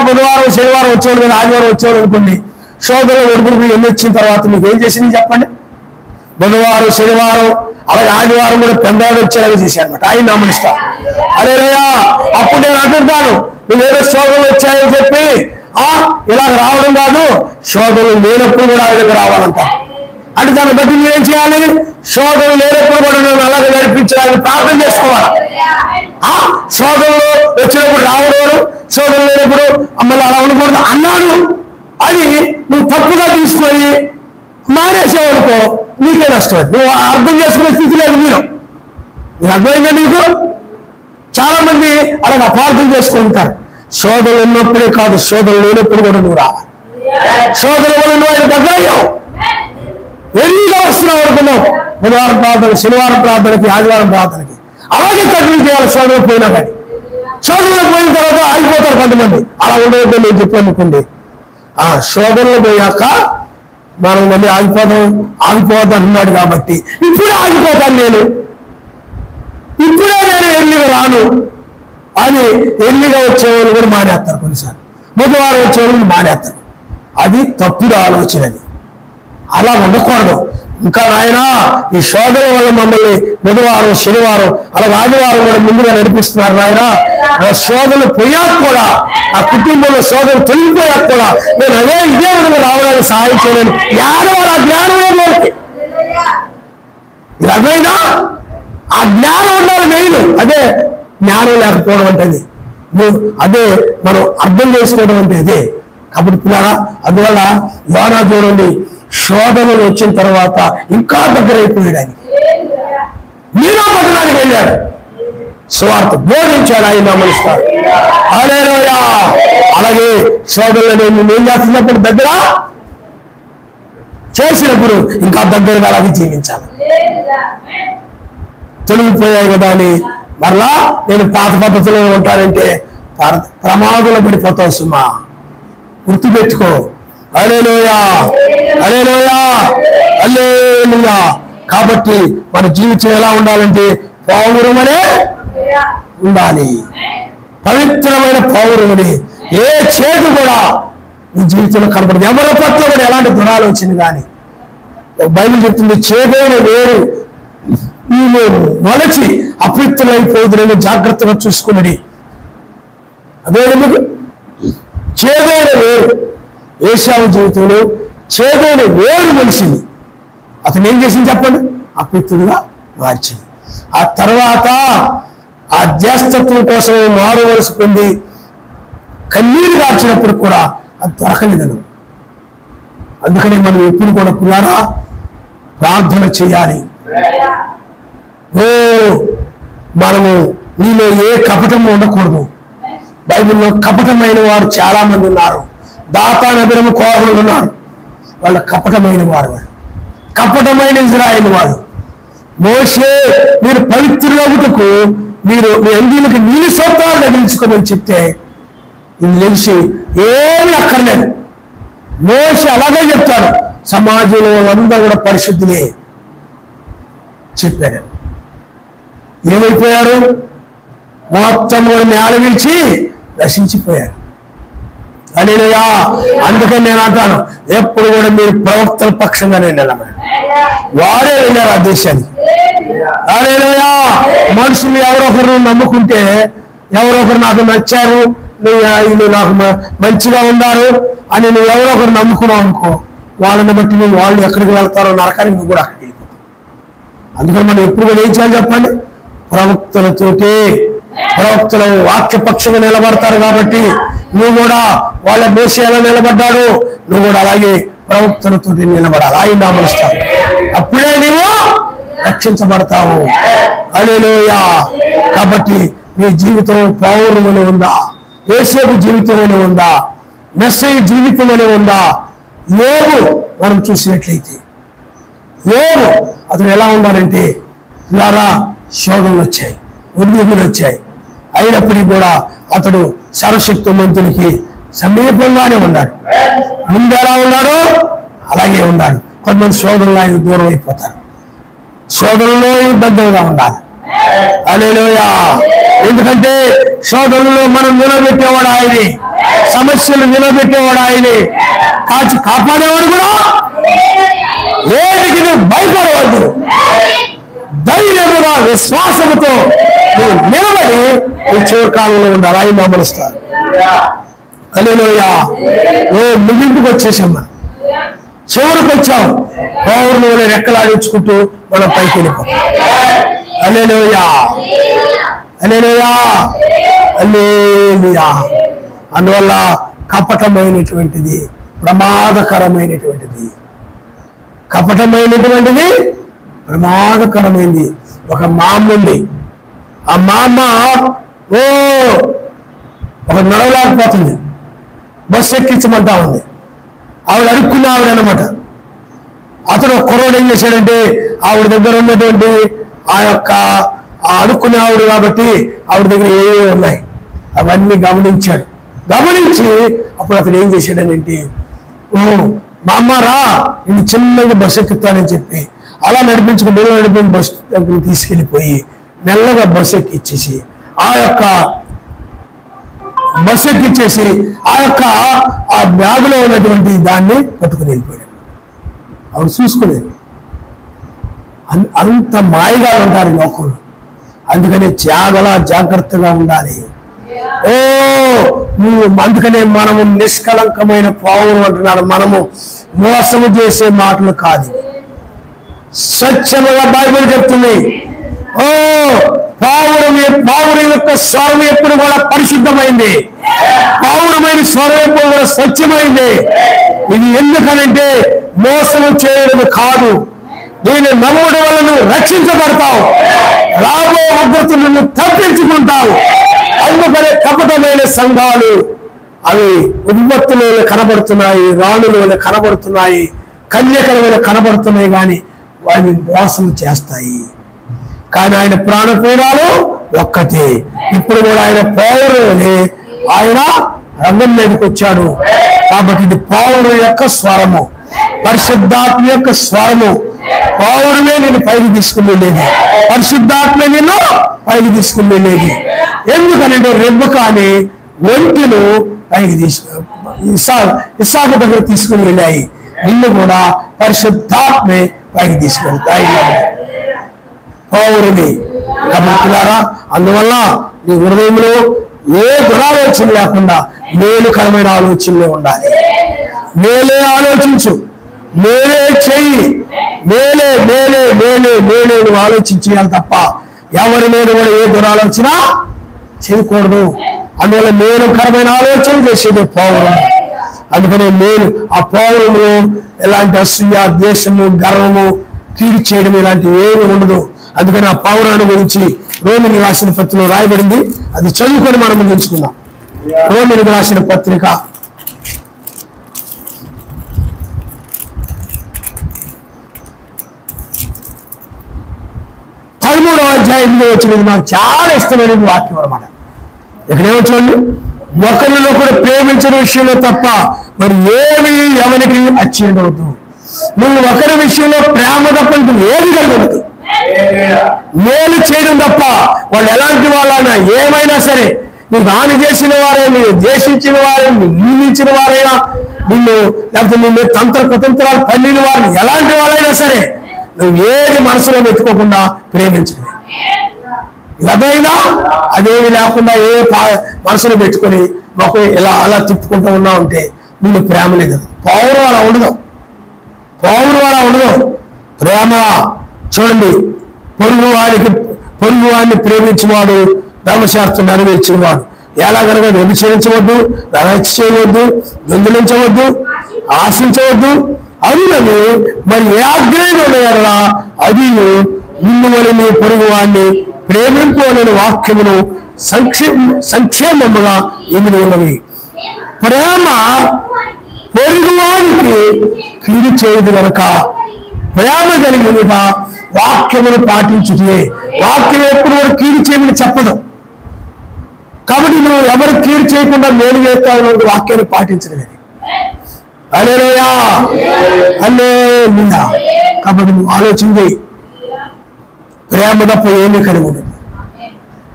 బుధవారం శనివారం వచ్చేవాడు కదా, ఆదివారం వచ్చేవాడు అనుకోండి. శోధన ఒడుగురు ఎన్ని వచ్చిన తర్వాత మీకు ఏం చేసింది చెప్పండి? బుధవారం శనివారం అలాగే ఆదివారం కూడా పెందాడు వచ్చేలాగా చేశారనమాట. ఆయన నమ్మనిస్తారు. అరేరయ్యా, అప్పుడు నేను అంటుంటాను, నువ్వు ఏదో శోధనలు వచ్చాయని చెప్పి ఇలా రావడం కాదు, శోధనలు లేనప్పుడు కూడా ఆయన దగ్గర రావాలంటారు. అంటే దాన్ని బట్టి మీరేం చేయాలి? శోధనలు లేనప్పుడు కూడా నేను అలాగే నడిపించడానికి ప్రార్థన చేసుకోవాలి. శోధనలు వచ్చినప్పుడు రావడం, శోధనలు లేనప్పుడు మళ్ళీ అలా ఉండకూడదు అన్నాడు. అది నువ్వు తప్పుగా తీసుకొని మానేసేవాడుకో నీకే నష్టం. నువ్వు అర్థం చేసుకునే స్థితి లేదు. మీరు అర్థమైందా? నీకు చాలా మంది అలాగ అపార్థం చేసుకుంటారు. శోధనలు ఉన్నప్పుడే కాదు, శోధనలు లేనప్పుడు కూడా నువ్వు రావాలి. శోధన వల్ల నువ్వు ఆయన దగ్గర అయ్యావు, ఎన్నిగా వస్తున్నావు అనుకున్నావు. బుధవారం ప్రార్థన, శనివారం ప్రార్థనకి, ఆదివారం ప్రార్థనకి అలాగే కంటిన్యూ చేయాలి. శోధన పోయినా కానీ శోధనలో పోయిన తర్వాత ఆగిపోతారు కొంతమంది. అలా ఉండవద్దు నేను చెప్పనుకోండి. శోధనలో పోయాక మనం మళ్ళీ ఆగిపోదాం అంటున్నాడు. కాబట్టి ఇప్పుడు ఆగిపోతాను నేను, ఇప్పుడే నేను ఎర్లీగా రాను అని ఎర్లీగా వచ్చేవాళ్ళు కూడా మానేస్తారు. కొన్నిసార్లు బుధవారం వచ్చేవాళ్ళు మానేస్తారు. అది తప్పుడు ఆలోచన. అది అలా ఉండకూడదు. ఇంకా నాయన ఈ శోధన వల్ల మమ్మల్ని బుధవారం శనివారం అలాగే ఆదివారం కూడా ముందుగా నడిపిస్తున్నారు నాయన. ఆ శోధనలు పోయాక కూడా ఆ కుటుంబంలో శోధన తొలిగిపోయాక కూడా నేను ఇదే విధంగా రావడానికి సహాయం చేయలేను. జ్ఞానం ఆ జ్ఞానం అదైనా ఆ జ్ఞానం ఉండాలి మెయిన్. అదే జ్ఞానం లేకపోవడం అంటే అదే మనం అర్థం చేసుకోవడం అంటే అదే. కాబట్టి పిల్లరా అందువల్ల యోనా చూడండి శోధనలు వచ్చిన తర్వాత ఇంకా దగ్గర అయిపోయాడు. ఆయన మీరా పట్టణానికి వెళ్ళాడు, సువార్త బోధించాడు, ఆయన నమస్కారం. హల్లెలూయా. అలాగే శోధనలు ఏం చేస్తున్నప్పుడు దగ్గర చేసినప్పుడు ఇంకా దగ్గరగా అలాగే జీవించాలి. తొలగిపోయాయి కదా అని మరలా నేను పాత పద్ధతిలో ఉంటానంటే ప్రమాదంలో పడిపోతావు సుమా, గుర్తుపెట్టుకో. హల్లెలూయా, హల్లెలూయా, హల్లెలూయా. కాబట్టి మన జీవితం ఎలా ఉండాలంటే పౌరమనే ఉండాలి, పవిత్రమైన పౌరమని. ఏ చేటు కూడా నీ జీవితంలో కనపడదు. ఎవరి పట్ల కూడా ఎలాంటి గుణాలు వచ్చింది కానీ బైబిల్ చెప్తుంది చేదైన వేరు నీవు మొలచి అపవిత్రులైపోదులని జాగ్రత్తగా చూసుకున్నది. అదే చేదైన వేరు ఏశావు జీవితంలో చేదైన వేరు మనిషిని అతను ఏం చేసింది చెప్పండి, అపవిత్రుడుగా మార్చింది. ఆ తర్వాత ఆ జ్యేష్ఠత్వం కోసం మారువలసి పొంది కన్నీరు కార్చినప్పుడు కూడా అది దొరకలేదను. అందుకని మనం ఎప్పుడు కూడా పిల్లారా ప్రార్థన చేయాలి. మనము నీలో ఏ కపటము ఉండకూడదు. బైబిల్లో కపటమైన వారు చాలా మంది ఉన్నారు. దాతానబిరము కోరలు ఉన్నారు, వాళ్ళ కపటమైన వారు, కపటమైన ఇజ్రాయేలు వారు. మోషే మీరు పవిత్రులవుటకు మీరు మీ అంగీలకు నీళ్ళు సొంతాలు తగిలించుకోమని చెప్తే ఇది తెలిసి ఏమీ అక్కర్లేదు. మోషే అలాగే చెప్తాడు, సమాజంలో వాళ్ళందరూ కూడా పరిశుద్ధులే చెప్పాడు. ఏమైపోయారు? మొత్తం కూడా నేల విడిచి నశించిపోయారు. హల్లెలూయా. అందుకని నేను అంటాను, ఎప్పుడు కూడా మీరు ప్రవక్తల పక్షంగానే నిలబడండి. వారే వెళ్ళారు ఆ దేశానికి. హల్లెలూయా. మనుషులు ఎవరొకరు నమ్ముకుంటే, ఎవరొకరు నాకు నచ్చారు, నువ్వు నాకు మంచిగా ఉన్నారు అని నువ్వు ఎవరొకరు నమ్ముకున్నావు అనుకో, వాళ్ళని బట్టి నువ్వు వాళ్ళు ఎక్కడికి వెళ్తారో నరకానికి నువ్వు కూడా అక్కడికి వెళ్ళిపోతావు. అందుకని మనం ఎప్పుడు కూడా ఏం చేయాలి చెప్పండి, ప్రవక్తలతోటి ప్రవక్తలు వాక్యపక్షంగా నిలబడతారు. కాబట్టి నువ్వు కూడా వాళ్ళ మోసేలా నిలబడ్డాడు, నువ్వు కూడా అలాగే ప్రవక్తలతో నిలబడాలి. ఆయన నామస్తావు, అప్పుడే నీవు రక్షించబడతావు. హల్లెలూయా. కాబట్టి నీ జీవితం పౌరుమని ఉందా, యేసేపు జీవితంలోనే ఉందా, మెస్సయ్య జీవితంలోనే ఉందా? యోబు మనం చూసినట్లయితే యోబు అతను ఎలా ఉండాలంటే ఇలా శోధనలు వచ్చాయి, ఉద్యోగులు వచ్చాయి, అయినప్పటికీ కూడా అతడు సర్వశక్తిమంతునికి సమీపంగానే ఉన్నాడు. ముందు ఎలా ఉన్నాడు అలాగే ఉన్నాడు. కొంతమంది శోధనలు ఆయన దూరం అయిపోతారు. శోధనలో దగ్గరగా ఉండాలి. హల్లెలూయా. ఎందుకంటే శోధనలో మనం నిలబెట్టేవాడు ఆయనే, సమస్యలు నిలబెట్టేవాడు ఆయనే, కాపాడేవాడు కూడా. ఏదికి నువ్వు భయపడవద్దు, ధైర్యముగా విశ్వాసముతో నువ్వు నిలబడి ఈ చివరి కాలంలో ఉండాలి. ఆయన నమలుస్తారు. హల్లెలూయా. ముగింపుకి వచ్చేసామ్మా, చివరికి వచ్చాం. పౌరులు రెక్కలాడించుకుంటూ మనం పైకి వెళ్ళిపోతాం. హల్లెలూయా, హల్లెలూయా, హల్లెలూయా. అందువల్ల కపటమైనటువంటిది ప్రమాదకరమైనటువంటిది, కపటమైనటువంటిది ప్రమాదకరమైనది. ఒక మామ ఉంది, ఆ మామ ఒక నడవలేకపోతుంది, బస్సు ఎక్కించమంటా ఉంది. ఆవిడ అడుక్కున్న ఆవిడ అనమాట. అతను కుర్రోడు ఏం చేశాడంటే ఆవిడ దగ్గర ఉన్నటువంటి ఆ యొక్క అడుక్కునే ఆవిడ కాబట్టి ఆవిడ దగ్గర ఏవే ఉన్నాయి అవన్నీ గమనించాడు. గమనించి అప్పుడు అతను ఏం చేశాడనంటే, మా అమ్మ రా నేను చిన్నగా బస్సు ఎక్కుతానని చెప్పి అలా నడిపించుకుని బస్సు తీసుకెళ్ళిపోయి మెల్లగా బస్సు ఎక్కిచ్చేసి ఆ బ్యాగులో ఉన్నటువంటి దాన్ని పట్టుకుని వెళ్ళిపోయాడు. ఆవిడ చూసుకోలేదు. అంత మాయగా ఉంటారు లోకంలో. అందుకనే జాగ్రత్తగా ఉండాలి. అందుకనే మనము నిష్కలంకమైన పౌరులు అంటున్నాడు. మనము మోసము చేసే మాటలు కాదు, స్వచ్ఛముగా బైబిల్ చెప్తుంది. పౌరుని యొక్క స్వరం ఎప్పుడు కూడా పరిశుద్ధమైంది, పౌరమైన స్వరం ఎప్పుడు కూడా స్వచ్ఛమైంది. ఇది ఎందుకనంటే మోసము చేయడం కాదు, దీన్ని నమ్ముడు వల్ల నువ్వు రక్షించబడతావు, రాబో ఉగ్రతను నువ్వు తప్పించుకుంటావు. అందుకనే కపటమైన సంఘాలు అవి ఉద్భత్తుల కనబడుతున్నాయి, రాణుల కనబడుతున్నాయి, కన్యకల కనబడుతున్నాయి, కానీ వారిని మోసం చేస్తాయి. కానీ ఆయన ప్రాణప్రియురాలు ఒక్కటే. ఇప్పుడు కూడా ఆయన పౌరుని ఆయన రంగం మీదకి వచ్చాడు. కాబట్టి ఇది పౌరుని యొక్క స్వరము, పరిశుద్ధాత్మ యొక్క స్వరము. పౌరునే నేను పైకి తీసుకుని వెళ్ళేది, పరిశుద్ధాత్మ నేను పైకి తీసుకుని వెళ్ళేది. ఎందుకనంటే రెబ్బకాని ఒంటిను పైకి ఇస్సాకు దగ్గర తీసుకుని వెళ్ళాయి. నిన్ను కూడా పరిశుద్ధాత్మే పైకి తీసుకెళ్తాయి పౌరుని. కాబట్టి అందువల్ల నీ హృదయంలో ఏ దురాలోచన లేకుండా మేలుకరమైన ఆలోచనలే ఉండాలి. మేలే ఆలోచించు, మేలే చెయ్యి, మేలే మేలే మేలే మేలే నువ్వు ఆలోచించేయాలి తప్ప ఎవరి మీద కూడా ఏ దురాలోచన చేయకూడదు. అందువల్ల మేలుకరమైన ఆలోచన చేసేది పౌరులు. అందుకనే మేలు ఆ పౌరులు ఎలాంటి అసూయ, ద్వేషము, గర్వము, కీడు చేయడం ఇలాంటివి ఏమి ఉండదు. అందుకని ఆ పౌరాన్ని గురించి రోమికి రాసిన పత్రికలో రాయబడింది. అది చదువుకొని మనం ముగించుకుందాం. రోమికి రాసిన పత్రిక 13వ అధ్యాయంలో వచ్చినది నాకు చాలా ఇష్టమైన వాక్యం అన్నమాట. ఇక్కడేమో చూడండి, ఒకరినొకరు ప్రేమించిన విషయంలో తప్ప మరి ఏమి ఎవరికి అచ్చేయవద్దు. నువ్వు ఒకరి విషయంలో ప్రేమ తప్ప ఏది కలగదు. మేలు చేయడం తప్ప వాళ్ళు ఎలాంటి వాళ్ళైనా ఏమైనా సరే, నువ్వు హాని చేసిన వారైనా, నువ్వు ద్వేషించిన వారైనా, నువ్వు నిందించిన వారైనా, నిన్ను లేకపోతే నిన్ను కుతంత్రాలు పన్నిన వారిని ఎలాంటి వాళ్ళైనా సరే నువ్వు ఏది మనసులో పెట్టుకోకుండా ప్రేమించడం. ఏదైనా అదేమి లేకుండా ఏ మనసులో పెట్టుకొని మాకు ఇలా అలా తిప్పుకుంటూ ఉన్నా ఉంటే నిన్ను ప్రేమ లేదు. పౌరు అలా ఉండదు, ప్రేమ. చూడండి, పొరుగు వాడిని ప్రేమించేవాడు ధర్మశాస్త్రం నెరవేర్చినవాడు. ఎలాగనగా వ్యభిచరించవద్దు, హత్య చేయవద్దు, దొంగిలించవద్దు, ఆశించవద్దు. అందులో మరి ఏ ఆజ్ఞలు ఉన్నాయా అది నిన్ను వలె నీ పొరుగు వాడిని ప్రేమింపు అనే వాక్యమును సంక్షేమముగా ఎమిడి ఉన్నవి. ప్రేమ పొరుగువానికి కీడు చేయదు కనుక ప్రేమ కలిగినగా వాక్యమును పాటించుటే. వాక్యం ఎప్పుడు కూడా కీడు చేయమని చెప్పదు. కాబట్టి నువ్వు ఎవరు కీడు చేయకుండా మేలు చేస్తావు వాక్యాన్ని పాటించలేదు. హల్లెలూయా, హల్లెలూయా. కాబట్టి నువ్వు ఆలోచన చేయి, ప్రేమ తప్ప ఏమీ కలిగి ఉండదు.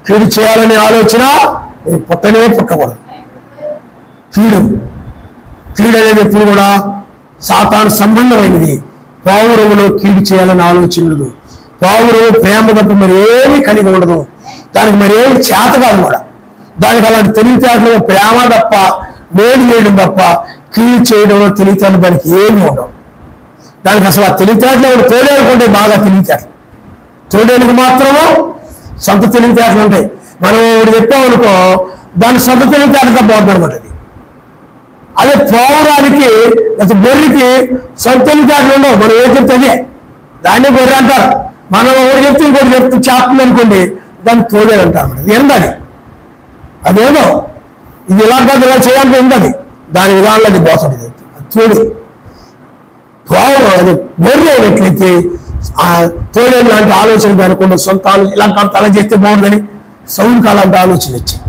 కీడు చేయాలనే ఆలోచన పుట్టనే పుట్టకూడదు. కీడు అనేది ఎప్పుడు కూడా సాతాను సంబంధమైనది. పౌరములో కీడు చేయాలని ఆలోచన ఉండదు. పౌరము ప్రేమ తప్ప మరి ఏమీ కలిగి ఉండదు. దానికి మరి ఏమి చేత కాదు కూడా. దానికి అలాంటి తెలివితేటలు ప్రేమ తప్ప, మేలు చేయడం తప్ప కీడు చేయడంలో తెలివితేటలు దానికి ఏమి ఉండవు. దానికి అసలు ఆ తెలివితేటలు తోడేనుకుంటే బాగా తెలివితేటలు, తోడేనికి మాత్రము సొంత తెలివితేటలు ఉంటాయి. మనం ఒకటి చెప్పామనుకో దాని సొంత తెలివితేటగా బాగుంది అనమాట. అదే పౌరానికి గొర్రెకి సొంత తెలివితేటలు ఉండవు. మనం ఏం చెప్తే దాన్ని గొర్రె అంటారు. మనం ఒకటి చెప్తే ఇంకోటి చెప్తే చేస్తుంది అనుకోండి, దాన్ని తోడేది అంటారు. ఏంటది? అదేమో ఇది ఇలా కాదు, ఇలా చేయాలంటే ఏంటది? దాని విధానంలో అది బోసండి. తోడు అది గొర్రె అయినట్లయితే ఆ తోడే లాంటి ఆలోచన దానికుండా సొంత ఇలా అలా చేస్తే బాగుందని సౌలుకి అలాంటి ఆలోచన వచ్చాయి,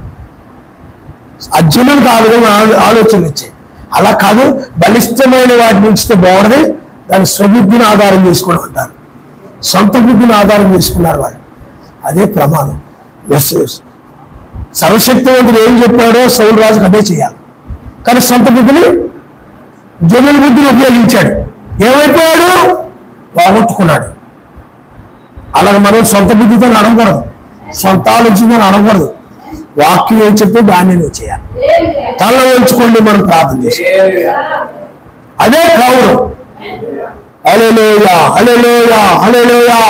అర్జునుడికి ఆ విధంగా ఆలోచనలు వచ్చాయి. అలా కాదు, బలిష్టమైన వాటి నుంచితే బాగుండదు. దాని స్వబుద్ధిని ఆధారం చేసుకోవడం అంటారు. సొంత బుద్ధిని ఆధారం చేసుకున్నారు వాళ్ళు. అదే ప్రమాదం. సర్వశక్తివంతుడు ఏం చెప్పాడో సౌలు రాజుకు అదే చేయాలి. కానీ సొంత బుద్ధిని జనుల బుద్ధిని ఉపయోగించాడు. ఏమైపోయాడు? పోగొట్టుకున్నాడు. అలాగే మనం సొంత బుద్ధితో నడవకూడదు, సొంత ఆలోచనతో నడవకూడదు. వాక్యం ఏం చెప్తే దాన్ని నువ్వు చేయాలి. తల ఉంచుకోండి, మనం ప్రార్థన చేసి అదే గౌరవం. హల్లెలూయా, హల్లెలూయా, హల్లెలూయా.